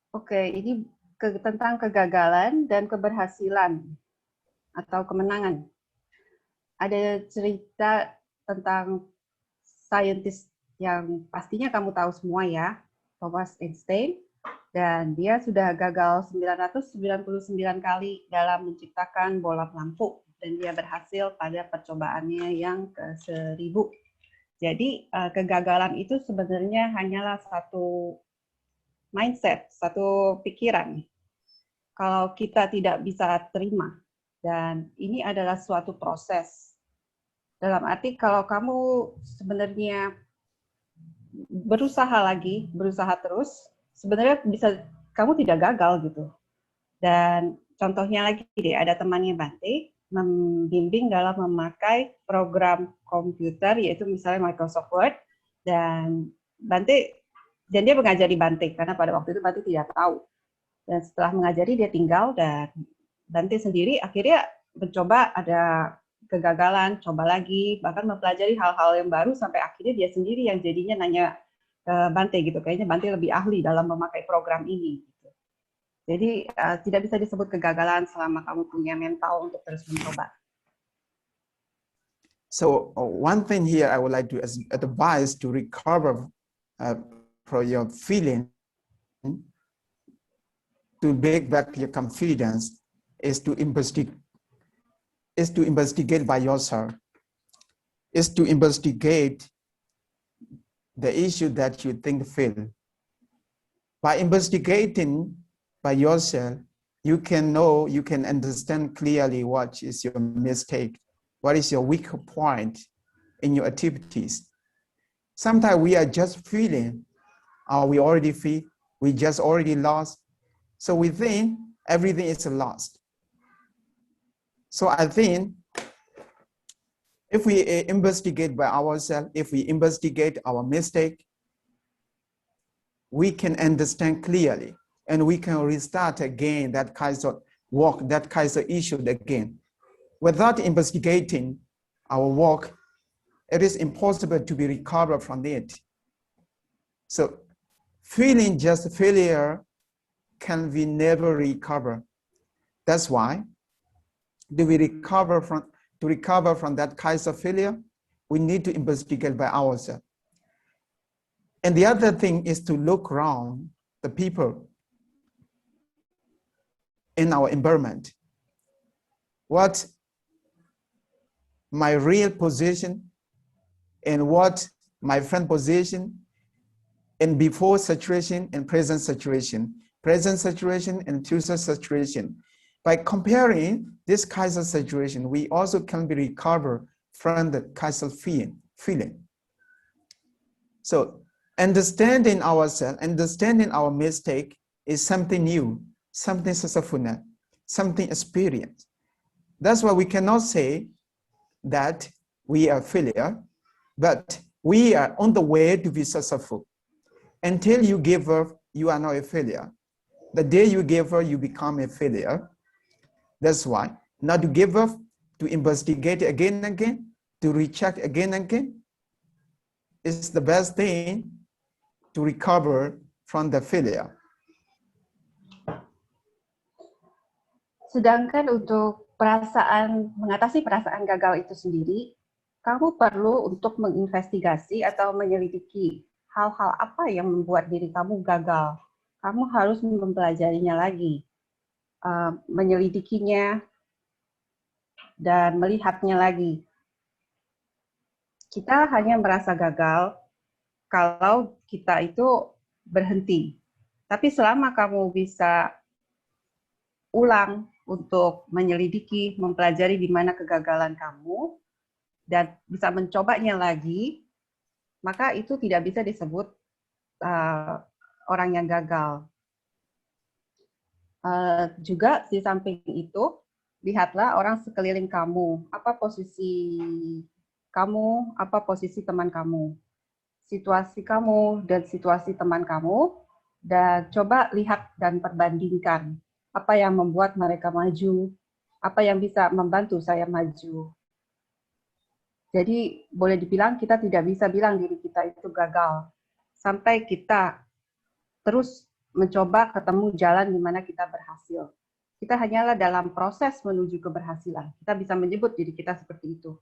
Oke, ini tentang kegagalan dan keberhasilan atau kemenangan. Ada cerita tentang saintis yang pastinya kamu tahu semua ya, Thomas Einstein, dan dia sudah gagal 999 kali dalam menciptakan bola lampu, dan dia berhasil pada percobaannya yang ke-1000. Jadi kegagalan itu sebenarnya hanyalah satu mindset, satu pikiran. Kalau kita tidak bisa terima, dan ini adalah suatu proses. Dalam arti kalau kamu sebenarnya berusaha terus, sebenarnya bisa kamu tidak gagal gitu. Dan contohnya lagi deh, ada temannya Bante membimbing dalam memakai program komputer, yaitu misalnya Microsoft Word, dan dia mengajari Bante karena pada waktu itu Bante tidak tahu. Dan setelah mengajari dia tinggal, dan Bante sendiri akhirnya mencoba, ada kegagalan, coba lagi, bahkan mempelajari hal-hal yang baru sampai akhirnya dia sendiri yang jadinya nanya ke Bante gitu, kayaknya Bante lebih ahli dalam memakai program ini. Gitu. Jadi tidak bisa disebut kegagalan selama kamu punya mental untuk terus mencoba. So one thing here I would like to advise to recover from your feeling, to make back your confidence, is to investigate by yourself, is to investigate the issue that you think feel. By investigating by yourself, you can know, you can understand clearly what is your mistake, what is your weak point in your activities. Sometimes we are just feeling, or we already feel, we just already lost. So we think everything is lost. So I think if we investigate by ourselves, if we investigate our mistake, we can understand clearly and we can restart again that kind of work, that kind of issue again. Without investigating our work, it is impossible to be recovered from it. So feeling just failure can we never recover. That's why to recover from that kind of failure, we need to investigate by ourselves. And the other thing is to look around the people in our environment. What my real position and what my friend position in before situation and present situation and future situation. By comparing this kind of situation, we also can be recovered from the kind of feeling. So understanding ourselves, understanding our mistake is something new, something successful, something experience. That's why we cannot say that we are failure, but we are on the way to be successful. Until you give birth, you are not a failure. The day you give birth, you become a failure. That's why not to give birth, to investigate again and again, to recheck again and again, is the best thing to recover from the failure. Sedangkan untuk mengatasi perasaan gagal itu sendiri, kamu perlu untuk menginvestigasi atau menyelidiki hal-hal apa yang membuat diri kamu gagal. Kamu harus mempelajarinya lagi, menyelidikinya, dan melihatnya lagi. Kita hanya merasa gagal kalau kita itu berhenti. Tapi selama kamu bisa ulang untuk menyelidiki, mempelajari di mana kegagalan kamu, dan bisa mencobanya lagi, maka itu tidak bisa disebut orang yang gagal. Juga di samping itu, lihatlah orang sekeliling kamu, apa posisi kamu, apa posisi teman kamu, situasi kamu dan situasi teman kamu, dan coba lihat dan perbandingkan apa yang membuat mereka maju, apa yang bisa membantu saya maju. Jadi boleh dibilang kita tidak bisa bilang diri kita itu gagal sampai kita terus mencoba ketemu jalan di mana kita berhasil. Kita hanyalah dalam proses menuju keberhasilan. Kita bisa menyebut diri kita seperti itu.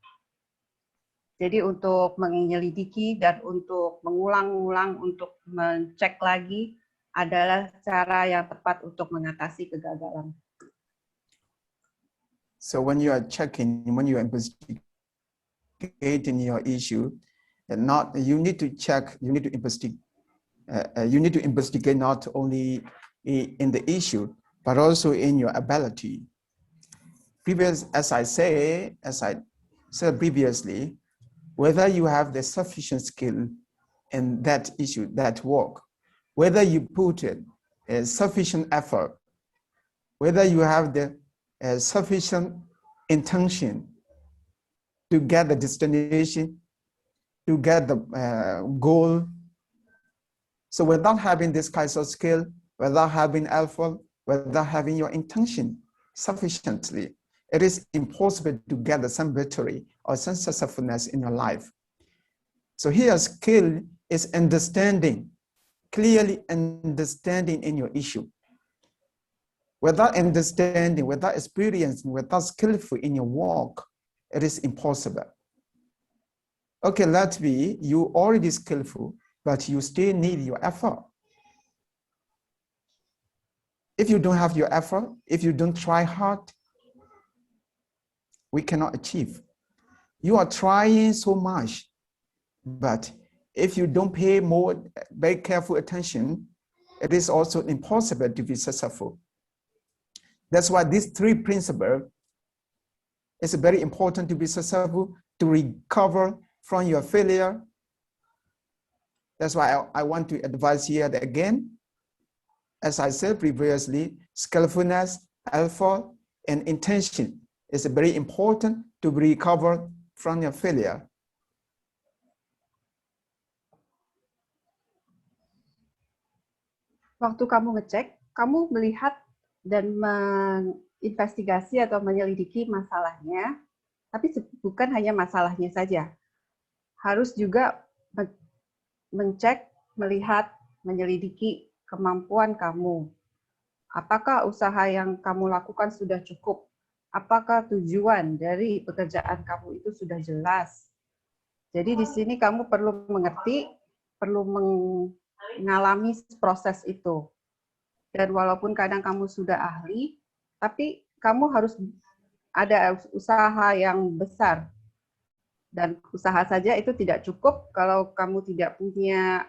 Jadi untuk menyelidiki dan untuk mengulang-ulang, untuk mencek lagi adalah cara yang tepat untuk mengatasi kegagalan. So when you are checking, when you are investigating your issue, you need to check, you need to investigate. You need to investigate not only in the issue, but also in your ability. As I said previously, whether you have the sufficient skill in that issue, that work, whether you put it sufficient effort, whether you have the sufficient intention to get the destination, to get the goal. So without having this kind of skill, without having effort, without having your intention sufficiently, it is impossible to get some victory or some successfulness in your life. So here, skill is understanding, clearly understanding in your issue. Without understanding, without experience, without skillful in your work, it is impossible. Okay, let's be you already skillful, but you still need your effort. If you don't have your effort, if you don't try hard, we cannot achieve. You are trying so much, but if you don't pay more, very careful attention, it is also impossible to be successful. That's why these three principles is very important to be successful, to recover from your failure. That's why I want to advise here that again, as I said previously, skillfulness, effort, and intention is very important to recover from your failure. Waktu kamu ngecek, kamu melihat dan menginvestigasi atau menyelidiki masalahnya, tapi bukan hanya masalahnya saja. Harus juga mencek, melihat, menyelidiki kemampuan kamu. Apakah usaha yang kamu lakukan sudah cukup? Apakah tujuan dari pekerjaan kamu itu sudah jelas? Jadi di sini kamu perlu mengerti, perlu mengalami proses itu. Dan walaupun kadang kamu sudah ahli, tapi kamu harus ada usaha yang besar. Dan usaha saja itu tidak cukup kalau kamu tidak punya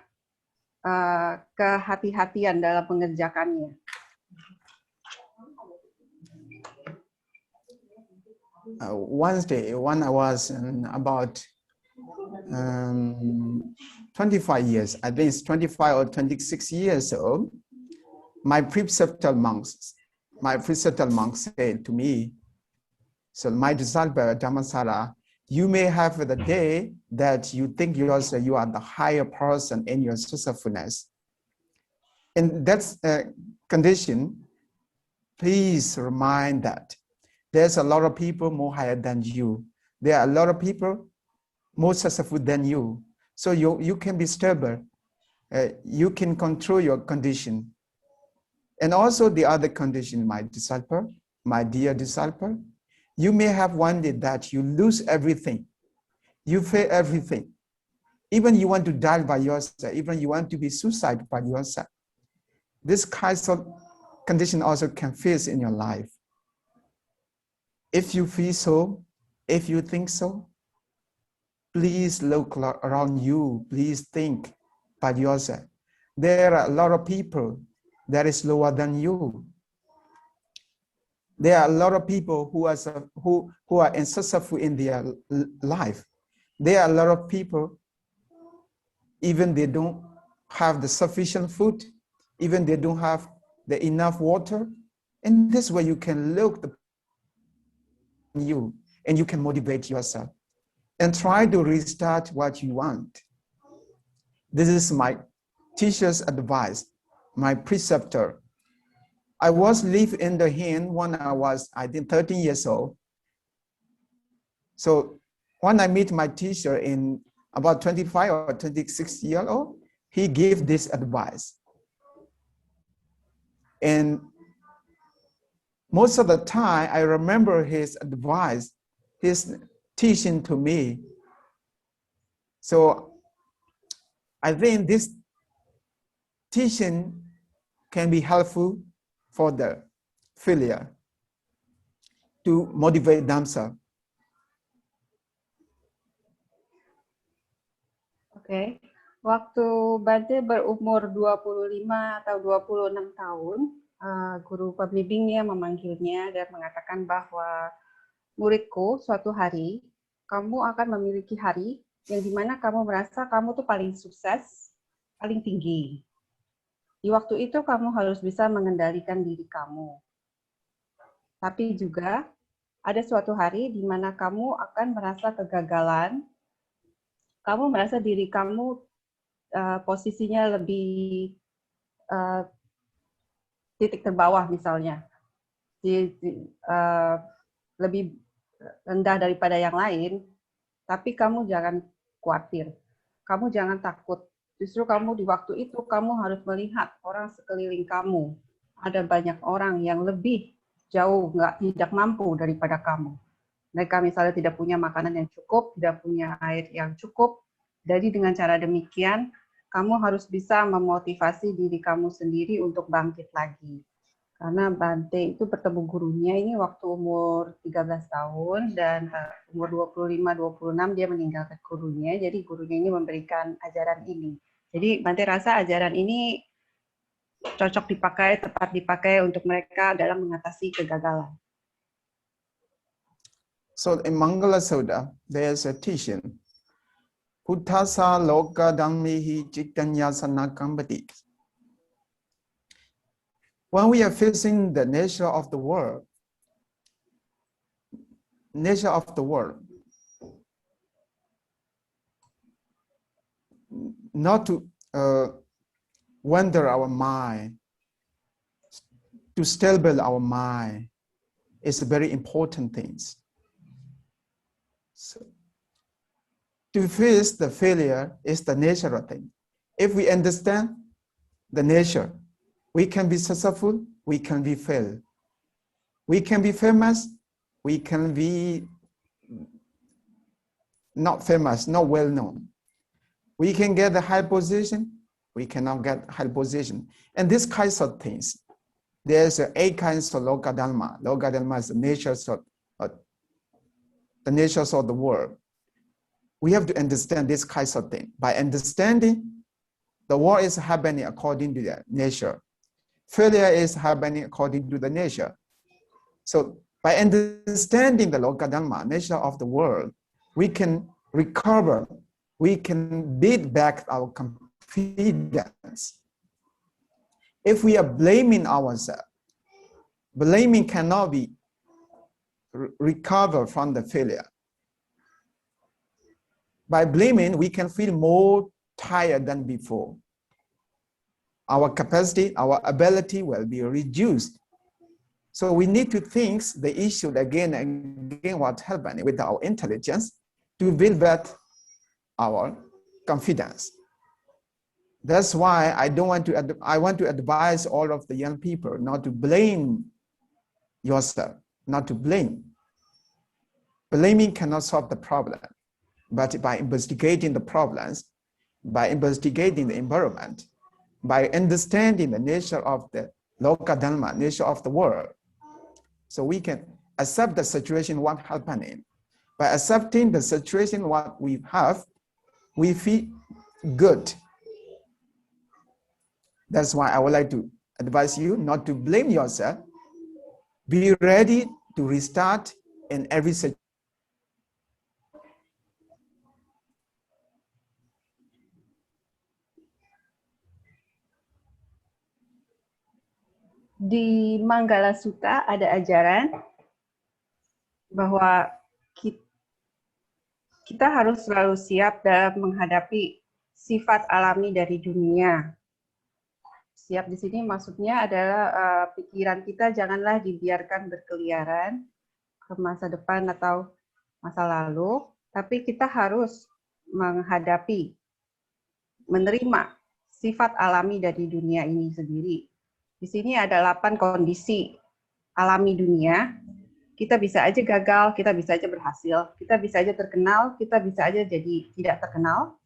kehati-hatian dalam mengerjakannya. One day, when I was about 25 years, I think it's 25 or 26 years old, my preceptor monks said to me, so my disciple Dhammasara, you may have the day that you think you are the higher person in your successfulness. In that condition, please remind that there's a lot of people more higher than you. There are a lot of people more successful than you. So you can be stable. You can control your condition. And also the other condition, my disciple, my dear disciple, you may have one day that you lose everything. You fail everything. Even you want to die by yourself, even you want to be suicide by yourself. This kind of condition also can face in your life. If you feel so, if you think so, please look around you. Please think by yourself. There are a lot of people that is lower than you. There are a lot of people who are unsuccessful in their life. There are a lot of people, even they don't have the sufficient food, even they don't have the enough water. And this way you can look at you and you can motivate yourself and try to restart what you want. This is my teacher's advice, my preceptor. I was living in the Hind when I was, I think, 13 years old. So when I meet my teacher in about 25 or 26 years old, he gave this advice. And most of the time, I remember his advice, his teaching to me. So I think this teaching can be helpful for the failure to motivate themselves. Oke. Waktu Bante berumur 25 atau 26 tahun, guru pembimbingnya memanggilnya dan mengatakan bahwa muridku, suatu hari kamu akan memiliki hari yang dimana kamu merasa kamu tuh paling sukses, paling tinggi. Di waktu itu kamu harus bisa mengendalikan diri kamu. Tapi juga ada suatu hari di mana kamu akan merasa kegagalan, kamu merasa diri kamu posisinya lebih titik terbawah misalnya, lebih rendah daripada yang lain, tapi kamu jangan khawatir, kamu jangan takut. Justru kamu di waktu itu, kamu harus melihat orang sekeliling kamu. ada banyak orang yang lebih jauh tidak mampu daripada kamu. Mereka misalnya tidak punya makanan yang cukup, tidak punya air yang cukup. Jadi dengan cara demikian, kamu harus bisa memotivasi diri kamu sendiri untuk bangkit lagi. Karena Bante itu bertemu gurunya ini waktu umur 13 tahun dan umur 25-26 dia meninggalkan gurunya. Jadi gurunya ini memberikan ajaran ini. Jadi Bante rasa ajaran ini cocok dipakai, tepat dipakai untuk mereka dalam mengatasi kegagalan. So in Mangala Sutta, there's a teaching. Puttasa loka dhammihi cittanya sanakambati. When we are facing the nature of the world, not to wander our mind, to stabilize our mind is a very important thing. So, to face the failure is the natural thing. If we understand the nature, we can be successful, we can be failed. We can be famous, we can be not famous, not well known. We can get a high position, we cannot get high position. And these kinds of things, there's 8 kinds of Loka Dharma. Loka Dharma is the natures of the world. We have to understand this kinds of thing. By understanding, the world is happening according to the nature. Failure is happening according to the nature. So by understanding the Loka Dharma, nature of the world, we can recover, we can build back our confidence. If we are blaming ourselves, blaming cannot be recovered from the failure. By blaming, we can feel more tired than before. Our capacity, our ability will be reduced. So we need to think the issue again and again what's happening with our intelligence to build back our confidence. That's why I want to advise all of the young people not to blame yourself, not to blame. Blaming cannot solve the problem, but by investigating the problems, by investigating the environment, by understanding the nature of the Loka Dharma, nature of the world, so we can accept the situation what's happening. By accepting the situation what we have, we feel good. That's why I would like to advise you not to blame yourself. Be ready to restart in every situation. Di Manggala Sutta ada ajaran bahwa kita harus selalu siap dalam menghadapi sifat alami dari dunia. Siap di sini maksudnya adalah pikiran kita janganlah dibiarkan berkeliaran ke masa depan atau masa lalu, tapi kita harus menghadapi, menerima sifat alami dari dunia ini sendiri. Di sini ada 8 kondisi alami dunia. Kita bisa aja gagal, kita bisa aja berhasil, kita bisa aja terkenal, kita bisa aja jadi tidak terkenal,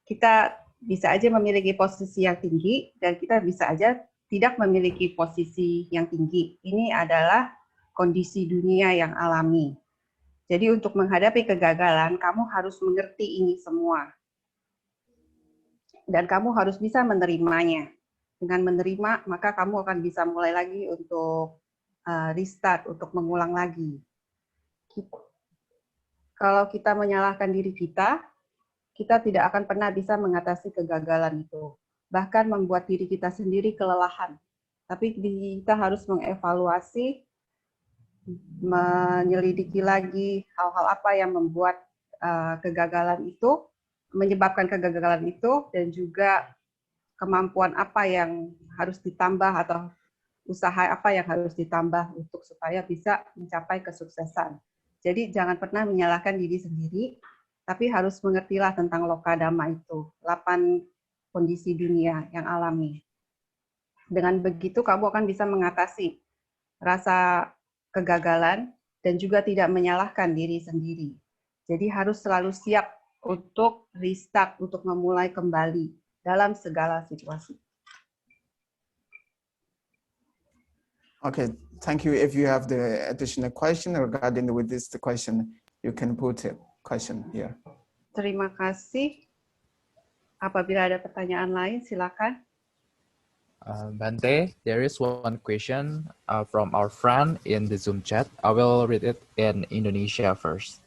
kita bisa aja memiliki posisi yang tinggi, dan kita bisa aja tidak memiliki posisi yang tinggi. Ini adalah kondisi dunia yang alami. Jadi untuk menghadapi kegagalan, kamu harus mengerti ini semua. Dan kamu harus bisa menerimanya. Dengan menerima, maka kamu akan bisa mulai lagi untuk restart, untuk mengulang lagi. Kalau kita menyalahkan diri kita tidak akan pernah bisa mengatasi kegagalan itu. Bahkan membuat diri kita sendiri kelelahan. Tapi kita harus mengevaluasi, menyelidiki lagi hal-hal apa yang membuat kegagalan itu, menyebabkan kegagalan itu, dan juga kemampuan apa yang harus ditambah atau usaha apa yang harus ditambah untuk supaya bisa mencapai kesuksesan. Jadi jangan pernah menyalahkan diri sendiri, tapi harus mengertilah tentang Loka Dhamma itu, 8 kondisi dunia yang alami. Dengan begitu kamu akan bisa mengatasi rasa kegagalan dan juga tidak menyalahkan diri sendiri. Jadi harus selalu siap untuk restart, untuk memulai kembali dalam segala situasi. Okay, thank you. If you have the additional question regarding with this question, you can put a question here. Terima kasih. Apabila ada pertanyaan lain, silakan. Bante, there is one question from our friend in the Zoom chat. I will read it in Indonesia first.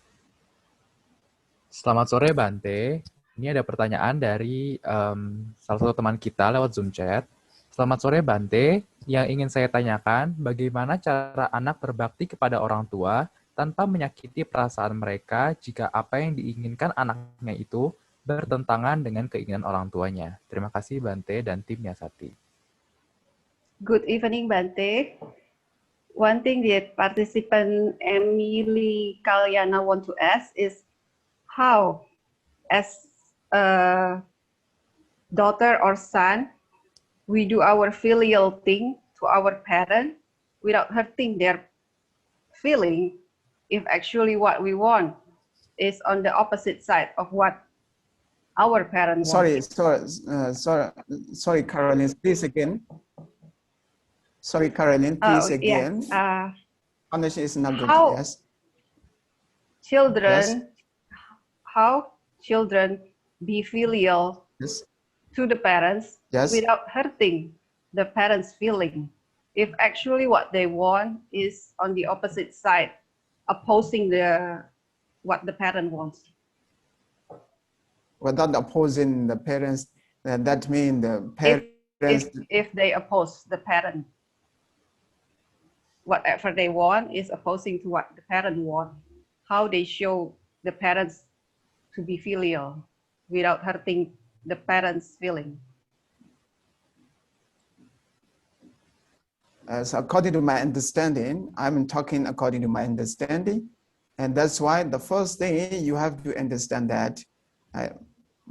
Selamat sore Bante. Ini ada pertanyaan dari salah satu teman kita lewat Zoom chat. Selamat sore Bante. Yang ingin saya tanyakan, bagaimana cara anak berbakti kepada orang tua tanpa menyakiti perasaan mereka jika apa yang diinginkan anaknya itu bertentangan dengan keinginan orang tuanya. Terima kasih Bante dan tim Yasati. Good evening, Bante. One thing that participant Emily Kalyana want to ask is how, as a daughter or son, we do our filial thing to our parent without hurting their feeling if actually what we want is on the opposite side of what our parents want. Sorry, Caroline, please again. Sorry, Caroline, please again. Yeah. Connection is not good. How Yes. Children, how children be filial Yes. to the parents Yes. without hurting the parents' feeling. If actually what they want is on the opposite side, opposing what the parent wants. Without opposing the parents, that means the parents. If they oppose the parent, whatever they want is opposing to what the parent want. How they show the parents to be filial without hurting the parents' feeling. So according to my understanding, I'm talking according to my understanding. And that's why the first thing you have to understand that in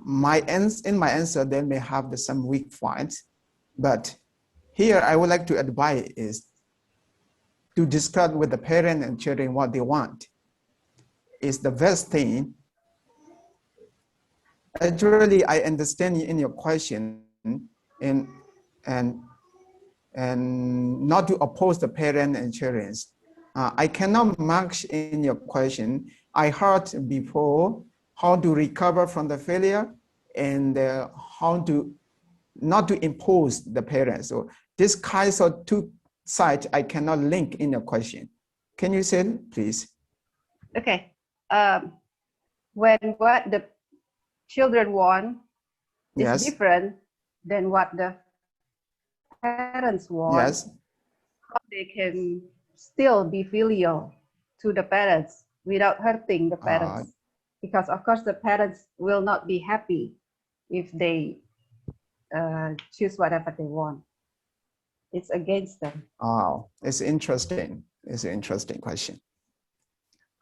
my answer, they may have some weak points. But here I would like to advise is to discuss with the parent and children what they want. Is the best thing. Actually, I understand in your question and not to oppose the parent and children. I cannot match in your question. I heard before how to recover from the failure and how to not to impose the parents. So this kinds of two sides I cannot link in your question. Can you say it, please? Okay. When what the children want is different than what the parents want, how they can still be filial to the parents without hurting the parents. Because of course the parents will not be happy if they choose whatever they want. It's against them. Oh, it's interesting. It's an interesting question.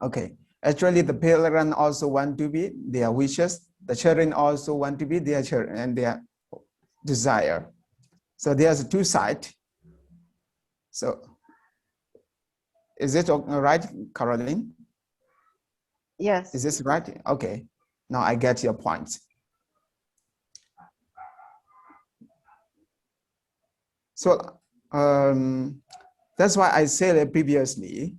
Okay. Actually, the parents also want to be their wishes. The children also want to be their children and their desire. So there's two sides. So is it all right, Caroline? Yes. Is this right? Okay. Now I get your point. So that's why I said previously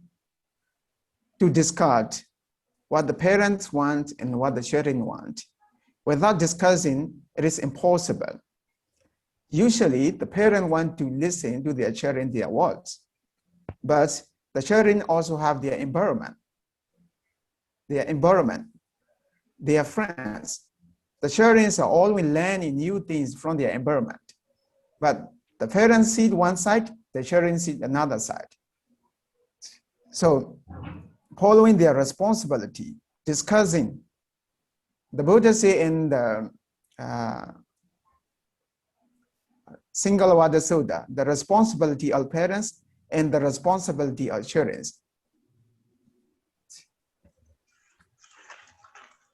to discard what the parents want and what the children want. Without discussing, it is impossible. Usually, the parents want to listen to their children, their words, but the children also have their environment, their friends. The children are always learning new things from their environment, but the parents see one side, the children see another side. So, following their responsibility, discussing, the Buddha say in the Singalawada Sutta, the responsibility of parents and the responsibility of children.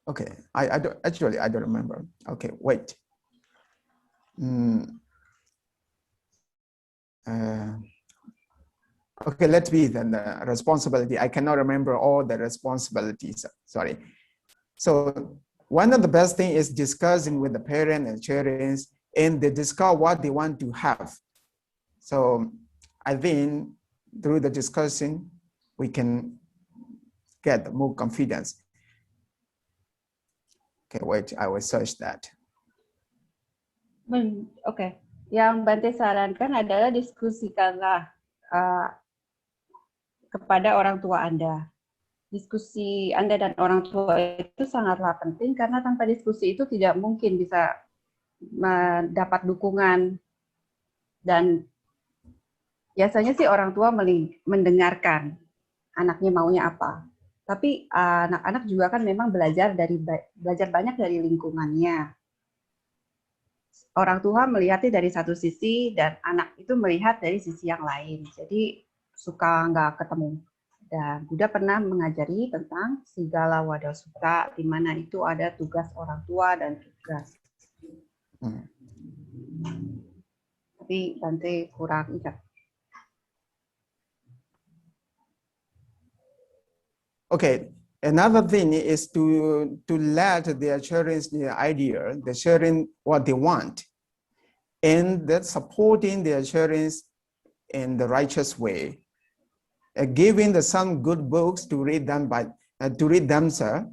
Okay, I don't remember. Okay, wait. okay, let's be the responsibility. I cannot remember all the responsibilities, sorry. So one of the best thing is discussing with the parent and children, and they discuss what they want to have. So I think through the discussion, we can get more confidence. Okay, wait, I will search that. Oke, yang Bante sarankan adalah diskusikanlah kepada orang tua Anda. Diskusi Anda dan orang tua itu sangatlah penting karena tanpa diskusi itu tidak mungkin bisa mendapat dukungan, dan biasanya sih orang tua mendengarkan anaknya maunya apa. Tapi anak-anak juga kan memang belajar banyak dari lingkungannya. Orang tua melihatnya dari satu sisi dan anak itu melihat dari sisi yang lain. Jadi suka nggak ketemu. Dan Buddha pernah mengajari tentang Sigala Wada Sutta, di mana itu ada tugas orang tua dan tugas. Tapi Bante kurang ingat. Okay, another thing is to let their children the idea, the children what they want, and that supporting their children in the righteous way, giving some good books to read them themselves,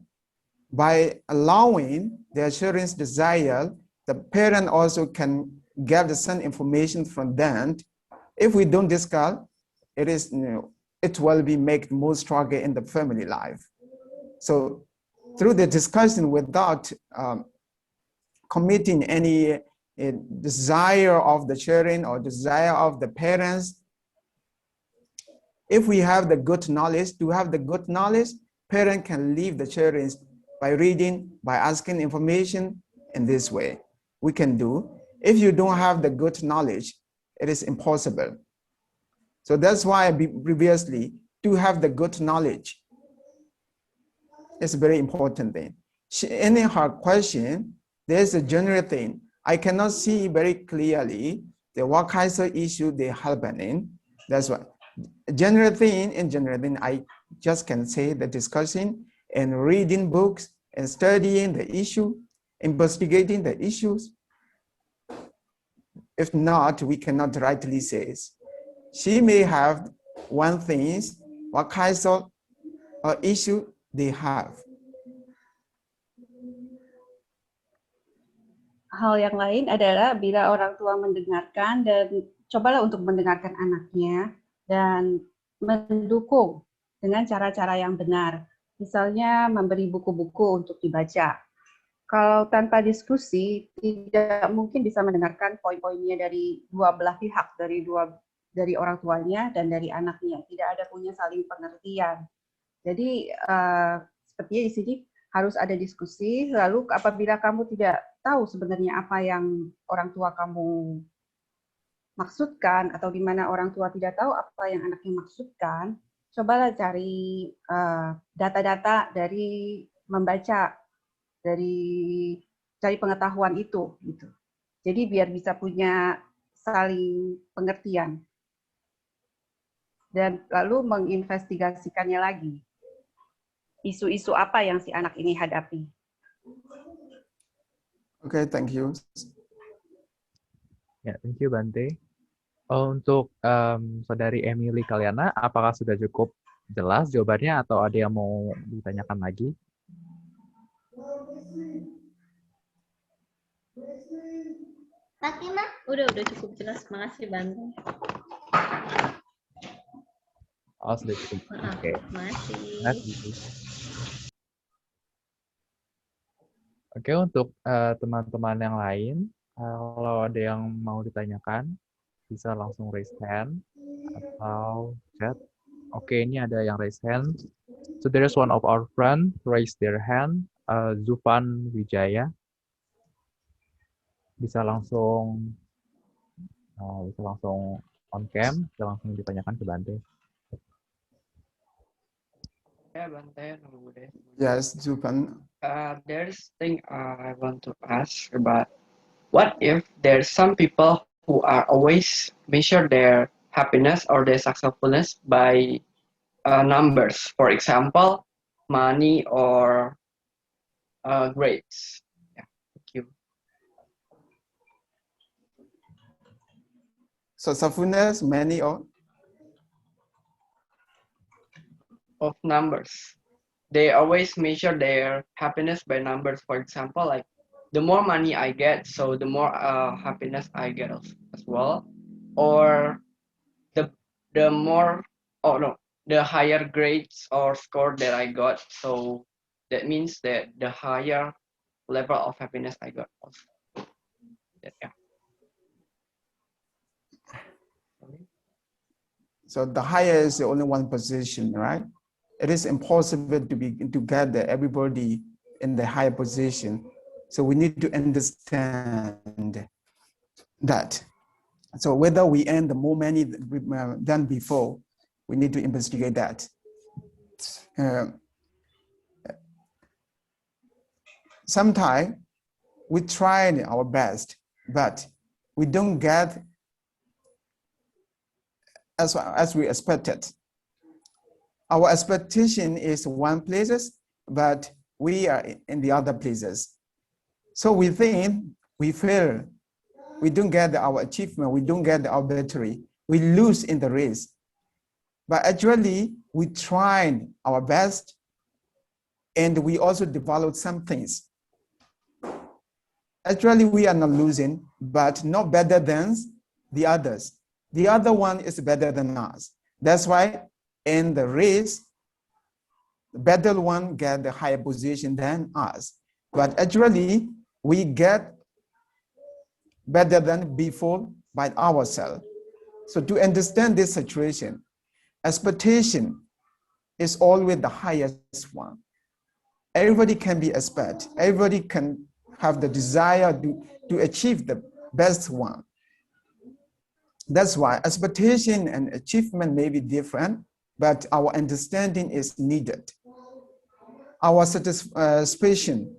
by allowing their children's desire, the parent also can get some information from them. If we don't discuss, it will be make more struggle in the family life. So through the discussion without committing any desire of the children or desire of the parents, if we have the good knowledge, parent can leave the children by reading, by asking information in this way. We can do. If you don't have the good knowledge, it is impossible. So that's why previously, to have the good knowledge is a very important thing. In her question, there's a general thing. I cannot see very clearly what kinds of issue they happening. That's why. General thing, I just can say the discussing and reading books and studying the issue, investigating the issues. If not, we cannot rightly say. She may have one thing, what kinds of issue they have. Hal yang lain adalah bila orang tua mendengarkan dan cobalah untuk mendengarkan anaknya dan mendukung dengan cara-cara yang benar. Misalnya memberi buku-buku untuk dibaca. Kalau tanpa diskusi, tidak mungkin bisa mendengarkan poin-poinnya dari dua belah pihak, dari orang tuanya dan dari anaknya. Tidak ada punya saling pengertian. Jadi sepertinya di sini harus ada diskusi. Lalu apabila kamu tidak tahu sebenarnya apa yang orang tua kamu maksudkan atau di mana orang tua tidak tahu apa yang anaknya maksudkan, cobalah cari data-data dari membaca, dari cari pengetahuan itu, gitu. Jadi biar bisa punya saling pengertian. Dan lalu menginvestigasikannya lagi. Isu-isu apa yang si anak ini hadapi. Okay, thank you. Ya, thank you Bante. Untuk Saudari Emily Kaliana, apakah sudah cukup jelas jawabannya atau ada yang mau ditanyakan lagi? Fatima, udah cukup jelas. Makasih Bante. Oh, sudah cukup. Oke. Makasih. Oke, untuk teman-teman yang lain, kalau ada yang mau ditanyakan, bisa langsung raise hand atau chat. Oke, ini ada yang raise hand. So there is one of our friend raise their hand, Zufan Wijaya. Bisa langsung on cam, bisa langsung ditanyakan ke Bante. Yeah, Bante, Bude. Yes, Zupan. There's thing I want to ask about. What if there's some people who are always measure their happiness or their successfulness by numbers. For example, money or grades. Yeah, thank you. Successfulness, many or Of numbers. They always measure their happiness by numbers. For example, like the more money I get, so the more happiness I get as well. Or the more, oh no, the higher grades or score that I got. So that means that the higher level of happiness I got also. Yeah. so the higher is the only one position, right? It is impossible to get everybody in the higher position. So we need to understand that. So whether we earn the more money than before, we need to investigate that. Sometimes we try our best, but we don't get as we expected. Our expectation is one places, but we are in the other places. So we think we fail. We don't get our achievement. We don't get our victory. We lose in the race. But actually, we tried our best, and we also developed some things. Actually, we are not losing, but not better than the others. The other one is better than us. That's why in the race, the better one get the higher position than us. But actually, we get better than before by ourselves. So to understand this situation, expectation is always the highest one. Everybody can be expert. Everybody can have the desire to achieve the best one. That's why expectation and achievement may be different, but our understanding is needed. Our satisfaction,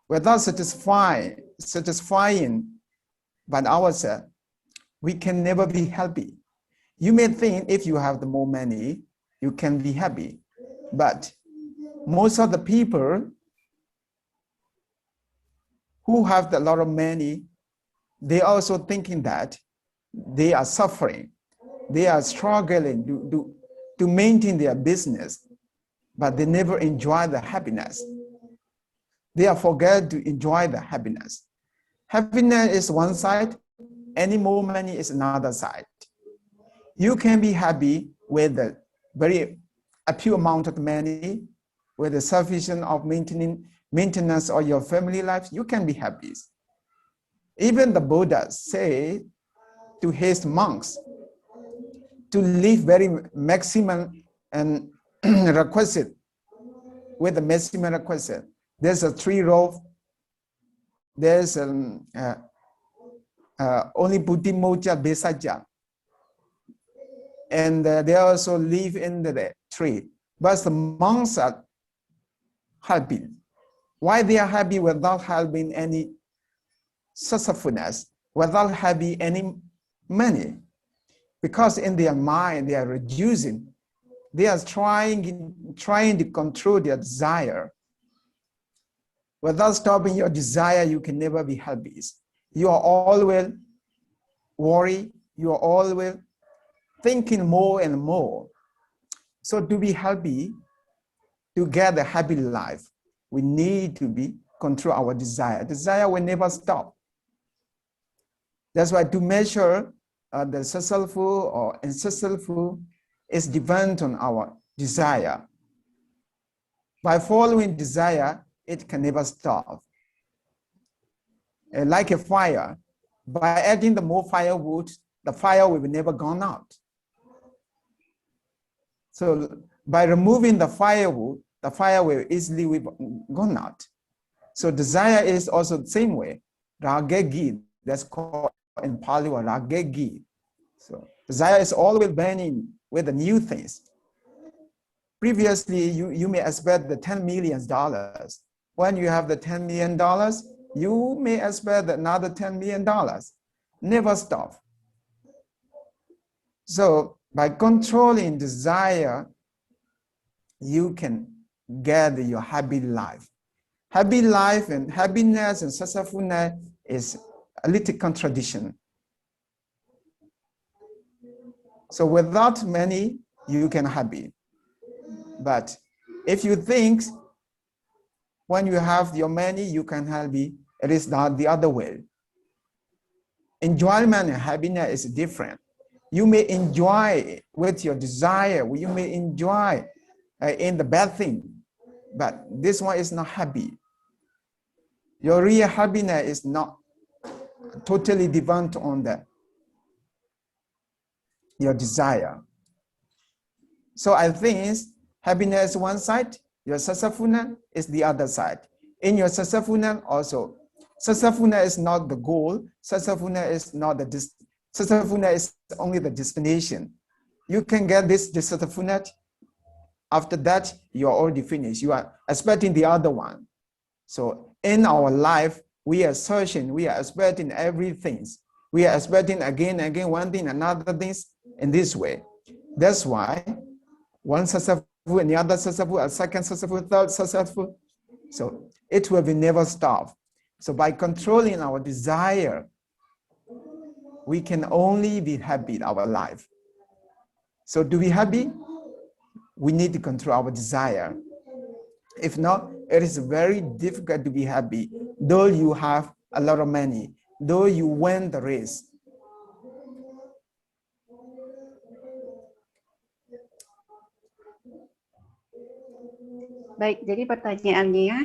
without satisfying by ourselves, we can never be happy. You may think if you have the more money, you can be happy, but most of the people who have a lot of money, they also thinking that they are suffering. They are struggling to maintain their business, but they never enjoy the happiness. They are forget to enjoy the happiness. Happiness is one side, any more money is another side. You can be happy with a few amount of money, with the sufficient of maintenance of your family life, you can be happy. Even the Buddha say to his monks to live very maximum and requisite with the maximum requisite. There's a 3 row. There's only Buddhi Moja Besaja. And they also live in the tree. But the monks are happy. Why they are happy without having any successfulness, without having any money? Because in their mind, they are reducing. They are trying to control their desire. Without stopping your desire, you can never be happy. You are always worried. You are always thinking more and more. So to be happy, to get a happy life, we need to control our desire. Desire will never stop. That's why to measure the successful or unsuccessful is dependent on our desire. By following desire, it can never stop. Like a fire, by adding the more firewood, the fire will never gone out. So by removing the firewood, the fire will easily gone out. So desire is also the same way. Ragegi, that's called in Pali ragegi. So desire is always burning with the new things. Previously, you may expect the $10 million. When you have the $10 million, you may expect another $10 million. never stop. So by controlling desire, you can get your happy life. Happy life and happiness and successfulness is a little contradiction. So without money, you can happy. But if you think when you have your money, you can happy, it is not the other way. Enjoyment and happiness is different. You may enjoy with your desire, you may enjoy in the bad thing, but this one is not happy. Your real happiness is not totally dependent on your desire. So I think happiness is one side, your successfulness is the other side. In your successfulness also, successfulness is not the goal, successfulness is not the successfulness is only the destination. You can get this successfulness. After that, you are already finished. You are expecting the other one. So in our life, we are searching, we are expecting everything. We are expecting again and again, one thing, another things in this way. That's why one successful and the other successful, a second successful, third successful. So it will be never stop. So by controlling our desire, we can only be happy in our life. So to be happy, we need to control our desire. If not, it is very difficult to be happy, though you have a lot of money, though you win the race. Baik, jadi pertanyaannya,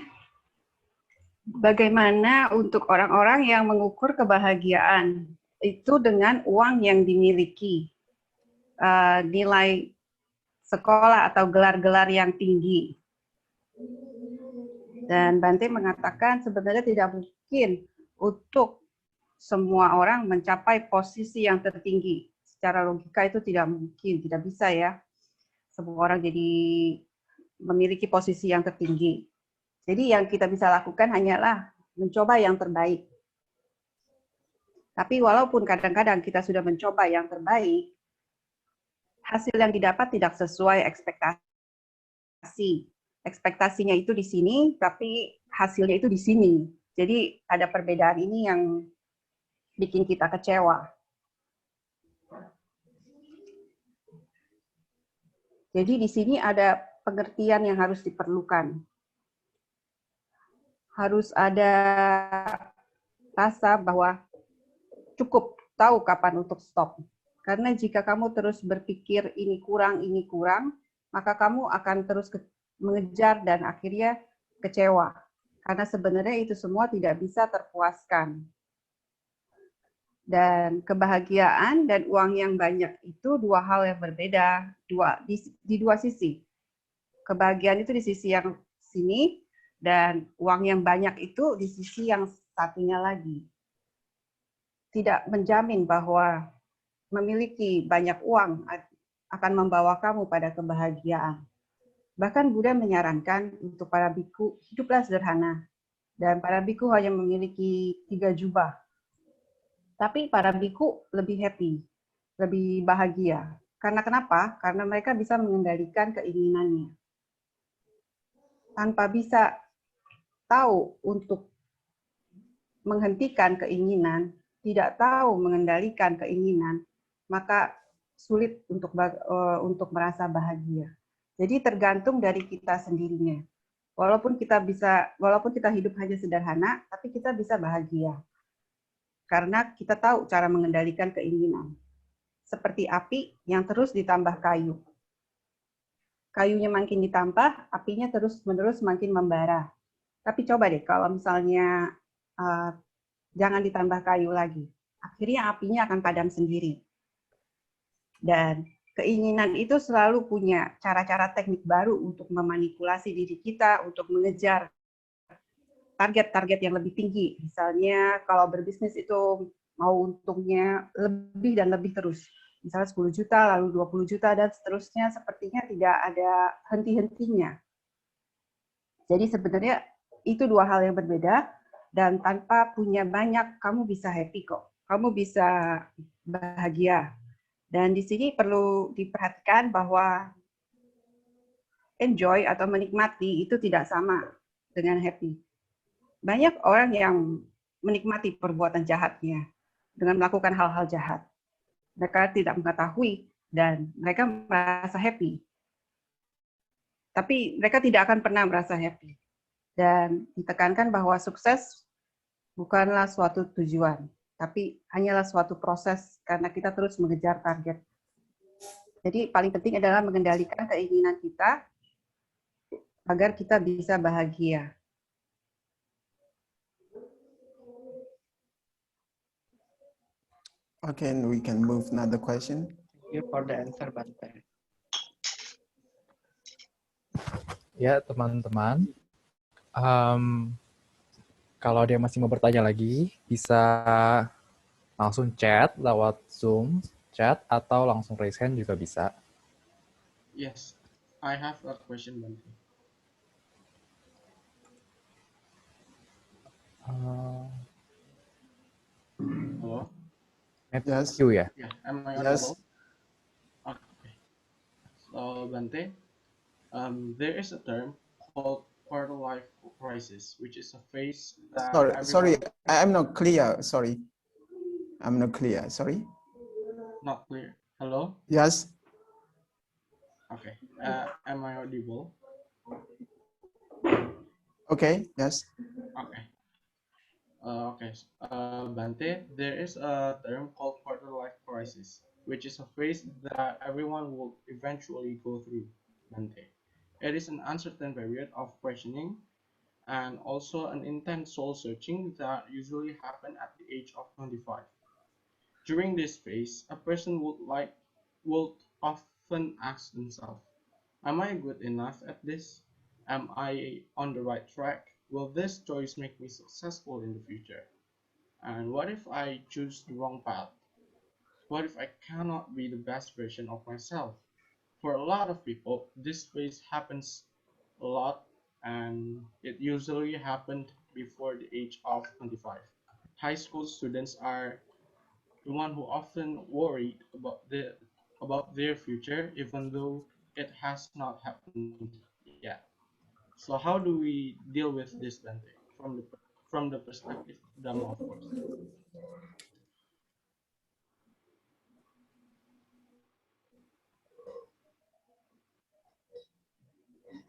bagaimana untuk orang-orang yang mengukur kebahagiaan itu dengan uang yang dimiliki, nilai sekolah atau gelar-gelar yang tinggi. Dan Bante mengatakan sebenarnya tidak mungkin untuk semua orang mencapai posisi yang tertinggi. Secara logika itu tidak mungkin, tidak bisa ya. Semua orang jadi memiliki posisi yang tertinggi. Jadi yang kita bisa lakukan hanyalah mencoba yang terbaik. Tapi walaupun kadang-kadang kita sudah mencoba yang terbaik, hasil yang didapat tidak sesuai ekspektasi. Ekspektasinya itu di sini, tapi hasilnya itu di sini. Jadi ada perbedaan ini yang bikin kita kecewa. Jadi di sini ada pengertian yang harus diperlukan. Harus ada rasa bahwa cukup tahu kapan untuk stop. Karena jika kamu terus berpikir ini kurang, maka kamu akan terus mengejar dan akhirnya kecewa. Karena sebenarnya itu semua tidak bisa terpuaskan. Dan kebahagiaan dan uang yang banyak itu dua hal yang berbeda, di dua sisi. Kebahagiaan itu di sisi yang sini, dan uang yang banyak itu di sisi yang satunya lagi. Tidak menjamin bahwa memiliki banyak uang akan membawa kamu pada kebahagiaan. Bahkan Buddha menyarankan untuk para biku, hiduplah sederhana. Dan para biku hanya memiliki 3 jubah. Tapi para biku lebih happy, lebih bahagia. Karena kenapa? Karena mereka bisa mengendalikan keinginannya. Tanpa bisa tahu untuk menghentikan keinginan, tidak tahu mengendalikan keinginan, maka sulit untuk merasa bahagia. Jadi tergantung dari kita sendirinya. Walaupun kita hidup hanya sederhana, tapi kita bisa bahagia. Karena kita tahu cara mengendalikan keinginan. Seperti api yang terus ditambah kayu. Kayunya makin ditambah, apinya terus-menerus makin membara. Tapi coba deh, kalau misalnya jangan ditambah kayu lagi, akhirnya apinya akan padam sendiri. Dan keinginan itu selalu punya cara-cara teknik baru untuk memanipulasi diri kita, untuk mengejar target-target yang lebih tinggi. Misalnya kalau berbisnis itu mau untungnya lebih dan lebih terus. Misalnya 10 juta, lalu 20 juta, dan seterusnya, sepertinya tidak ada henti-hentinya. Jadi sebenarnya itu dua hal yang berbeda, dan tanpa punya banyak, kamu bisa happy kok. kamu bisa bahagia. Dan di sini perlu diperhatikan bahwa enjoy atau menikmati itu tidak sama dengan happy. Banyak orang yang menikmati perbuatan jahatnya dengan melakukan hal-hal jahat. Mereka tidak mengetahui dan mereka merasa happy. Tapi mereka tidak akan pernah merasa happy. Dan ditekankan bahwa sukses bukanlah suatu tujuan, tapi hanyalah suatu proses karena kita terus mengejar target. Jadi paling penting adalah mengendalikan keinginan kita agar kita bisa bahagia. Okay, and we can move another question. Thank you for the answer, Bante. Ya, teman-teman. Kalau ada yang masih mau bertanya lagi, bisa langsung chat lewat Zoom, chat, atau langsung raise hand juga bisa. Yes, I have a question, Bante. Hello? Yes. You ya? Yeah, am I Yes. audible? Okay. So, Bante, there is a term called quarter life crisis, which is a phase that Sorry, everyone- I'm not clear. Sorry, I'm not clear. Sorry. Not clear. Hello? Yes. Okay. Am I audible? Okay. Yes. Okay. Okay. Bante, there is a term called quarter life crisis, which is a phase that everyone will eventually go through. Bante. It is an uncertain period of questioning and also an intense soul searching that usually happen at the age of 25. During this phase, a person would often ask themselves, am I good enough at this? Am I on the right track? Will this choice make me successful in the future? And what if I choose the wrong path? What if I cannot be the best version of myself? For a lot of people, this phase happens a lot, and it usually happened before the age of 25. High school students are the one who often worried about their future, even though it has not happened yet. So how do we deal with this, Bante, from the perspective of Dhamma, of course?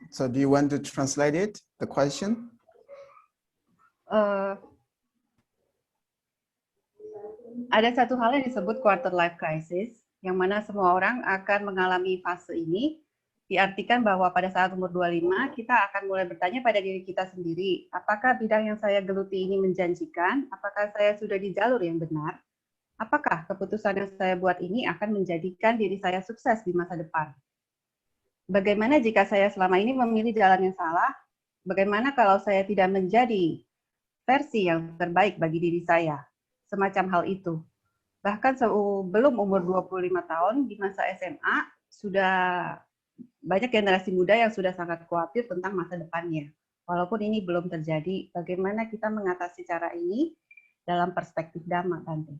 So do you want to translate it, the question? Ada satu hal yang disebut quarter life crisis, yang mana semua orang akan mengalami fase ini, diartikan bahwa pada saat umur 25, kita akan mulai bertanya pada diri kita sendiri, apakah bidang yang saya geluti ini menjanjikan? Apakah saya sudah di jalur yang benar? Apakah keputusan yang saya buat ini akan menjadikan diri saya sukses di masa depan? Bagaimana jika saya selama ini memilih jalan yang salah? Bagaimana kalau saya tidak menjadi versi yang terbaik bagi diri saya? Semacam hal itu. Bahkan sebelum umur 25 tahun, di masa SMA, sudah banyak generasi muda yang sudah sangat khawatir tentang masa depannya. Walaupun ini belum terjadi, bagaimana kita mengatasi cara ini dalam perspektif Dhamma, Bante?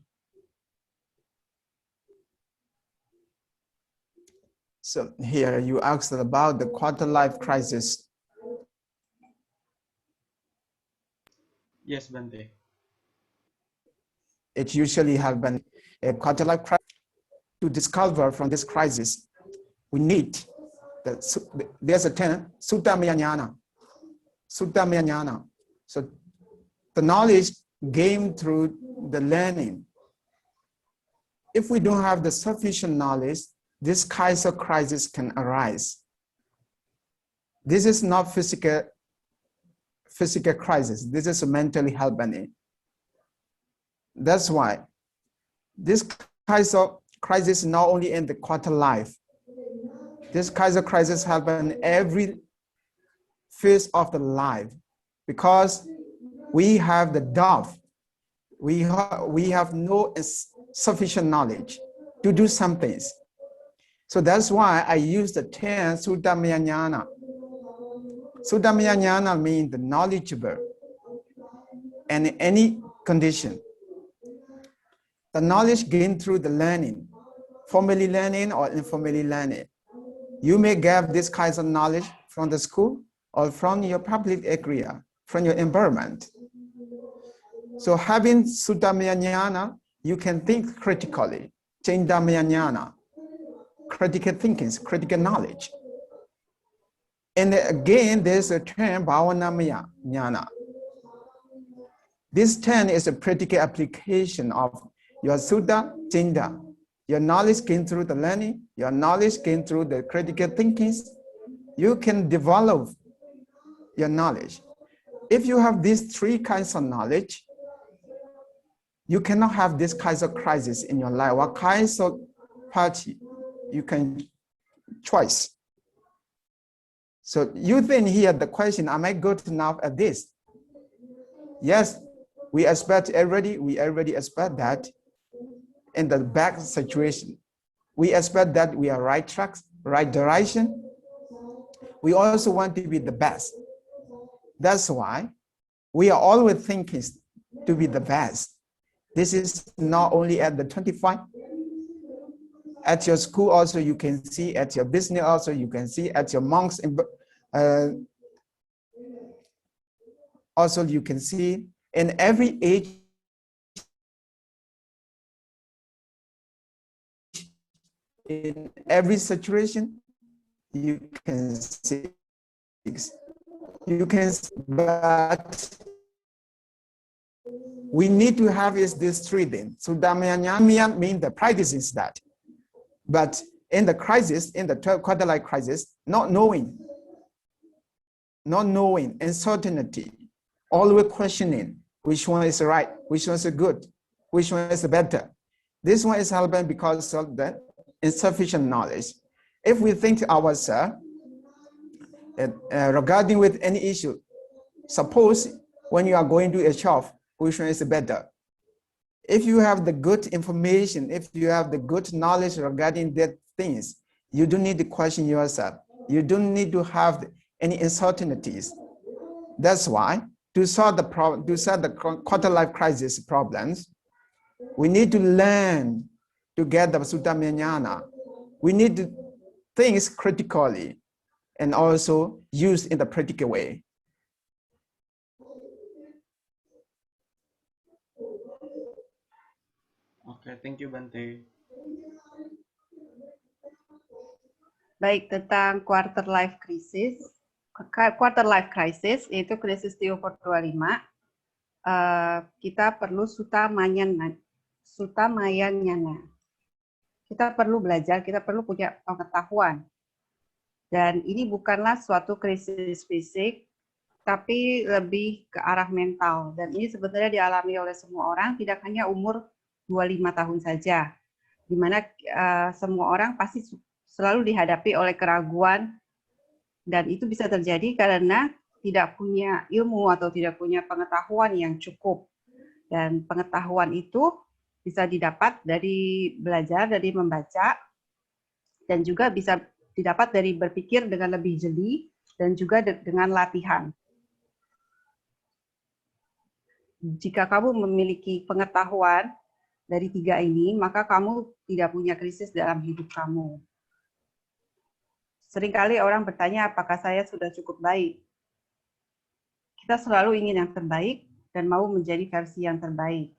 So here you asked about the quarter life crisis. Yes, Bante. It usually happens a quarter life crisis. To discover from this crisis, we need there's a term, Sutta Maya Jnana. Sutta Maya Jnana. So the knowledge gained through the learning. If we don't have the sufficient knowledge, this kind of crisis can arise. This is not physical crisis. This is a mentally happening. That's why this kind of crisis not only in the quarter life. This kind of crisis happen every phase of the life, because we have the doubt. We have no sufficient knowledge to do some things. So that's why I use the term Sutta Maya Jnana. Sutta Maya Jnana means the knowledgeable in any condition. the knowledge gained through the learning, formally learning or informally learning. You may get this kinds of knowledge from the school or from your public area, from your environment. So having Suddhamaya Jnana, you can think critically. Chendamaya Jnana, critical thinking, critical knowledge. And again, there's a term, Bhavanamaya Jnana. This term is a practical application of your Sutta, Chinda. Your knowledge gained through the learning, your knowledge gained through the critical thinking. You can develop your knowledge. If you have these three kinds of knowledge, you cannot have this kinds of crisis in your life. What kinds of party you can choice? So you think here the question, am I good enough at this? Yes, we already expect that in the back situation. We expect that we are right track, right direction. We also want to be the best. That's why we are always thinking to be the best. This is not only at the 25. At your school also you can see, at your business also you can see, at your monks also you can see, in every age, in every situation, you can see. But we need to have is this three then. So Suddhamaya means the practice is that. But in the crisis, in the 12 quarter life crisis, not knowing, uncertainty, always questioning which one is right, which one is good, which one is better. This one is happening because of the insufficient knowledge. If we think to ourselves regarding with any issue, suppose when you are going to a shop, which one is better? If you have the good information, if you have the good knowledge regarding that things, you don't need to question yourself. You don't need to have any uncertainties. That's why to solve the problem, to solve the quarter life crisis problems, we need to learn to get the Suddhamaya Jnana. We need to think critically and also use in the practical way. Okay, thank you Bante. Baik, tentang quarter life crisis yaitu krisis di umur 25, kita perlu Suddhamaya Jnana. Kita perlu belajar, kita perlu punya pengetahuan. Dan ini bukanlah suatu krisis fisik, tapi lebih ke arah mental. Dan ini sebenarnya dialami oleh semua orang, tidak hanya umur 25 tahun saja, di mana semua orang pasti selalu dihadapi oleh keraguan, dan itu bisa terjadi karena tidak punya ilmu atau tidak punya pengetahuan yang cukup. Dan pengetahuan itu bisa didapat dari belajar, dari membaca, dan juga bisa didapat dari berpikir dengan lebih jeli, dan juga dengan latihan. Jika kamu memiliki pengetahuan dari tiga ini, maka kamu tidak punya krisis dalam hidup kamu. Seringkali orang bertanya, apakah saya sudah cukup baik? Kita selalu ingin yang terbaik dan mau menjadi versi yang terbaik.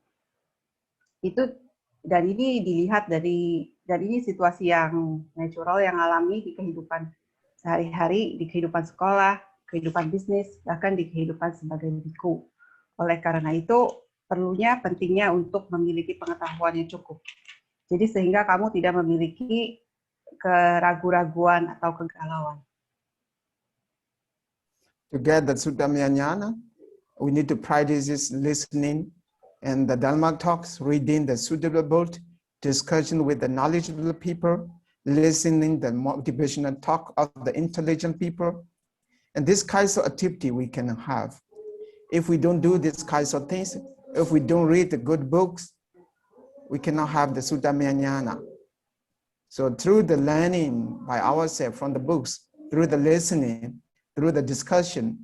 Dan ini dilihat dan ini situasi yang natural yang alami di kehidupan sehari-hari, di kehidupan sekolah, kehidupan bisnis, bahkan di kehidupan sebagai biku. Oleh karena itu, pentingnya untuk memiliki pengetahuan yang cukup. Jadi sehingga kamu tidak memiliki keraguan-raguan atau kegalauan. To get the Suddhamaya Jnana, we need to practice this listening and the Dharma talks, reading the suitable book, discussion with the knowledgeable people, listening the motivational talk of the intelligent people. And this kinds of activity we can have. If we don't do these kinds of things, if we don't read the good books, we cannot have the Suddhamaya Jnana. So through the learning by ourselves from the books, through the listening, through the discussion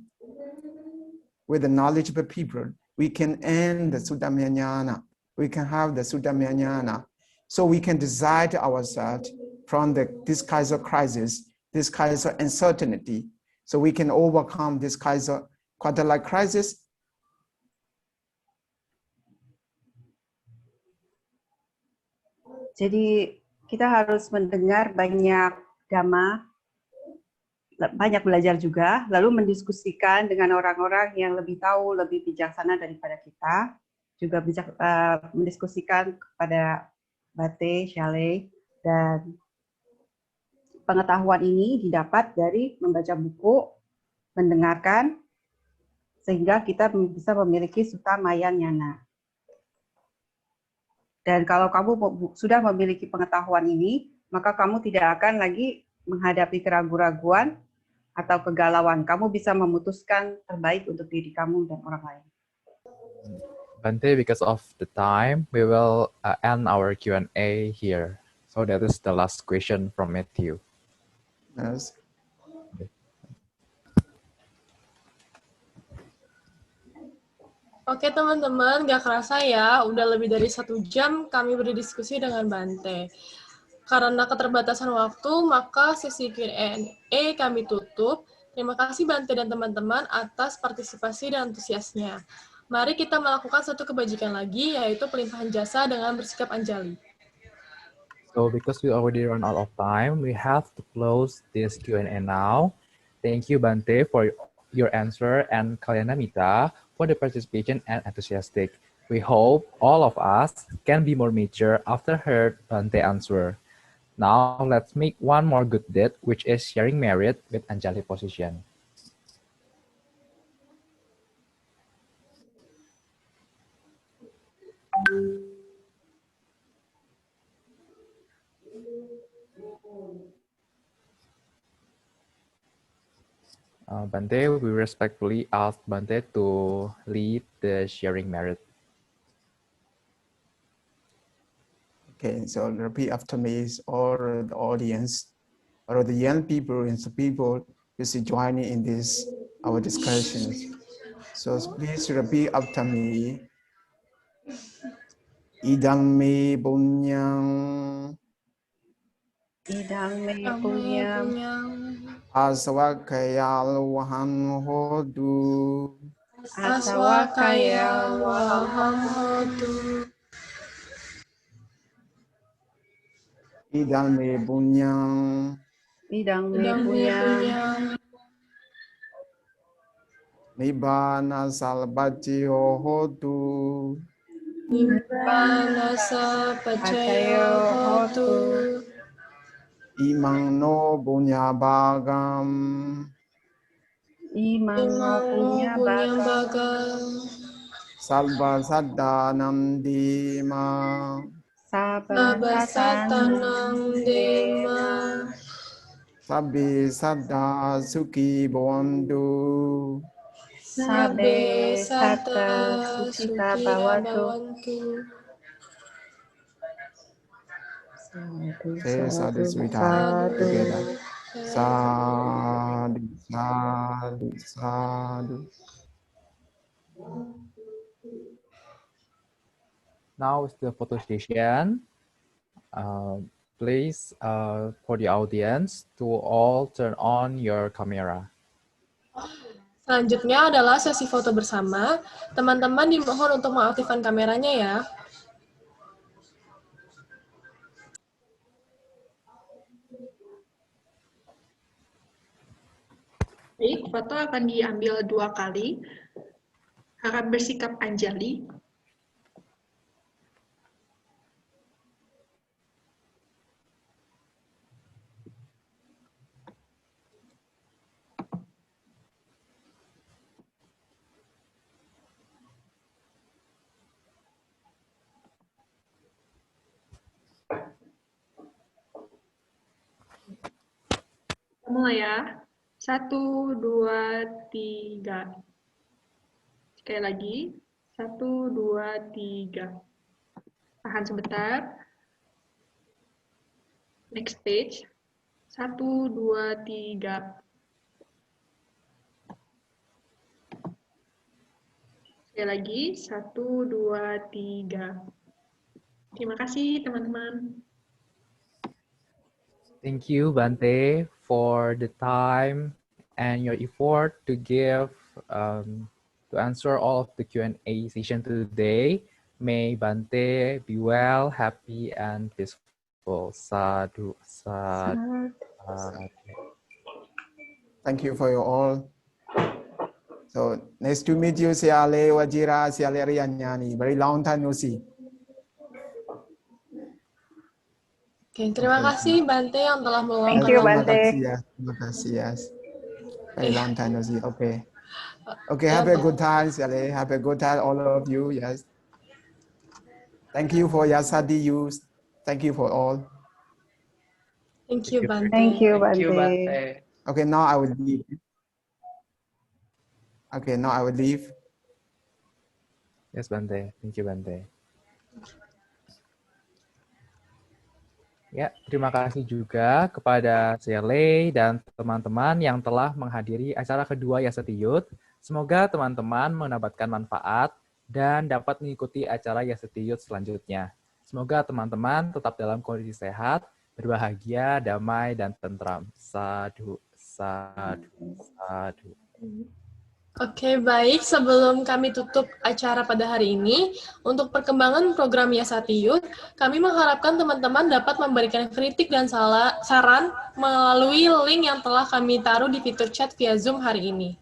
with the knowledgeable people, we can end the Suddhamaya Jnana. we can have the Sudamyana. So we can decide ourselves from this kinds of crisis, this kinds of uncertainty. So we can overcome this kinds of quarter-life crisis. Jadi kita harus mendengar banyak dhamma, banyak belajar juga, lalu mendiskusikan dengan orang-orang yang lebih tahu, lebih bijaksana daripada kita, juga bisa mendiskusikan kepada Bate, Shale, dan pengetahuan ini didapat dari membaca buku, mendengarkan, sehingga kita bisa memiliki Sutta Maya Nyana. Dan kalau kamu sudah memiliki pengetahuan ini, maka kamu tidak akan lagi menghadapi keraguan-raguan atau kegalauan. Kamu bisa memutuskan terbaik untuk diri kamu dan orang lain. Bante, because of the time, we will end our Q&A here. So that is the last question from Matthew. Yes. Oke teman-teman, gak kerasa ya, udah lebih dari 1 jam kami berdiskusi dengan Bante. Karena keterbatasan waktu, maka sesi Q&A kami tutup. Terima kasih Bante dan teman-teman atas partisipasi dan antusiasnya. Mari kita melakukan satu kebajikan lagi, yaitu pelimpahan jasa dengan bersikap anjali. So because we already run out of time, we have to close this Q&A now. Thank you Bante for your answer and Kalyanamita for the participation and enthusiastic. We hope all of us can be more mature after heard Bante answer. Now let's make one more good deed, which is sharing merit with Anjali position. Bante, we respectfully ask Bante to lead the sharing merit. Okay, so repeat after me, all the audience, all the young people and the people who is joining in this, our discussions. So please repeat after me. Idang me punyang. Idang me punyam. Aswakaya wahan hodu. Aswakaya waham hotu. Idang me punyang. Idang me punyam. Nibbana salbajyo hotu. Nibbana sapacayo hotu. Imang no punya bagam. Imang no punya bagam. Salva saddanam dima. Sabasatanam dema. Sabbi sadda suki bhavantu. Sabe sata sukita bhavantu. Say sadhu three times together. Sadhu, sadhu, sadhu. Now is the photo session. Please, for the audience, to all turn on your camera. Selanjutnya adalah sesi foto bersama. Teman-teman dimohon untuk mengaktifkan kameranya ya. Baik, foto akan diambil 2 kali. Harap bersikap anjali. Mulai ya. 1, 2, 3. Sekali lagi. 1, 2, 3. Tahan sebentar. Next page. 1, 2, 3. Sekali lagi. 1, 2, 3. Terima kasih teman-teman. Thank you, Bante, for the time and your effort to give to answer all of the Q&A session today. May Bante be well, happy, and peaceful. Sadhu, sadhu, sadhu. Thank you for you all. So nice to meet you, Siale Wajira, Siale Riyanyani. Very long time no see. Oke, terima kasih Bante yang telah meluangkan Thank you, Terima Bante. kasih ya, terima kasih ya. Very long time no see. Okay. Okay, Ya, have a Bante. good time, Siale. Have a good time, all of you. Yes. Thank you for your study. You. Thank you for all. Thank you, Bante. Thank you, Thank you, Bante. Bante. Okay, now I will leave. Okay, now I will leave. Yes, Bante. Thank you, Bante. Ya, terima kasih juga kepada Shirley dan teman-teman yang telah menghadiri acara kedua Yasetiyut. Semoga teman-teman mendapatkan manfaat dan dapat mengikuti acara Yasetiyut selanjutnya. Semoga teman-teman tetap dalam kondisi sehat, berbahagia, damai, dan tentram. Sadhu, sadhu, sadhu. Oke, baik. Sebelum kami tutup acara pada hari ini, untuk perkembangan program Yasatiyut, kami mengharapkan teman-teman dapat memberikan kritik dan saran melalui link yang telah kami taruh di fitur chat via Zoom hari ini.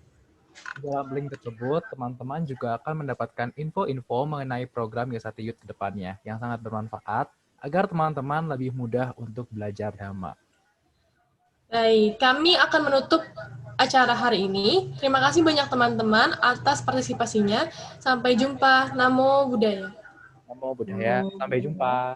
Dalam link tersebut, teman-teman juga akan mendapatkan info-info mengenai program Yasatiyut ke depannya yang sangat bermanfaat agar teman-teman lebih mudah untuk belajar Dhamma. Baik, kami akan menutup acara hari ini. Terima kasih banyak teman-teman atas partisipasinya. Sampai jumpa. Namo Buddhaya. Namo Buddhaya. Sampai jumpa.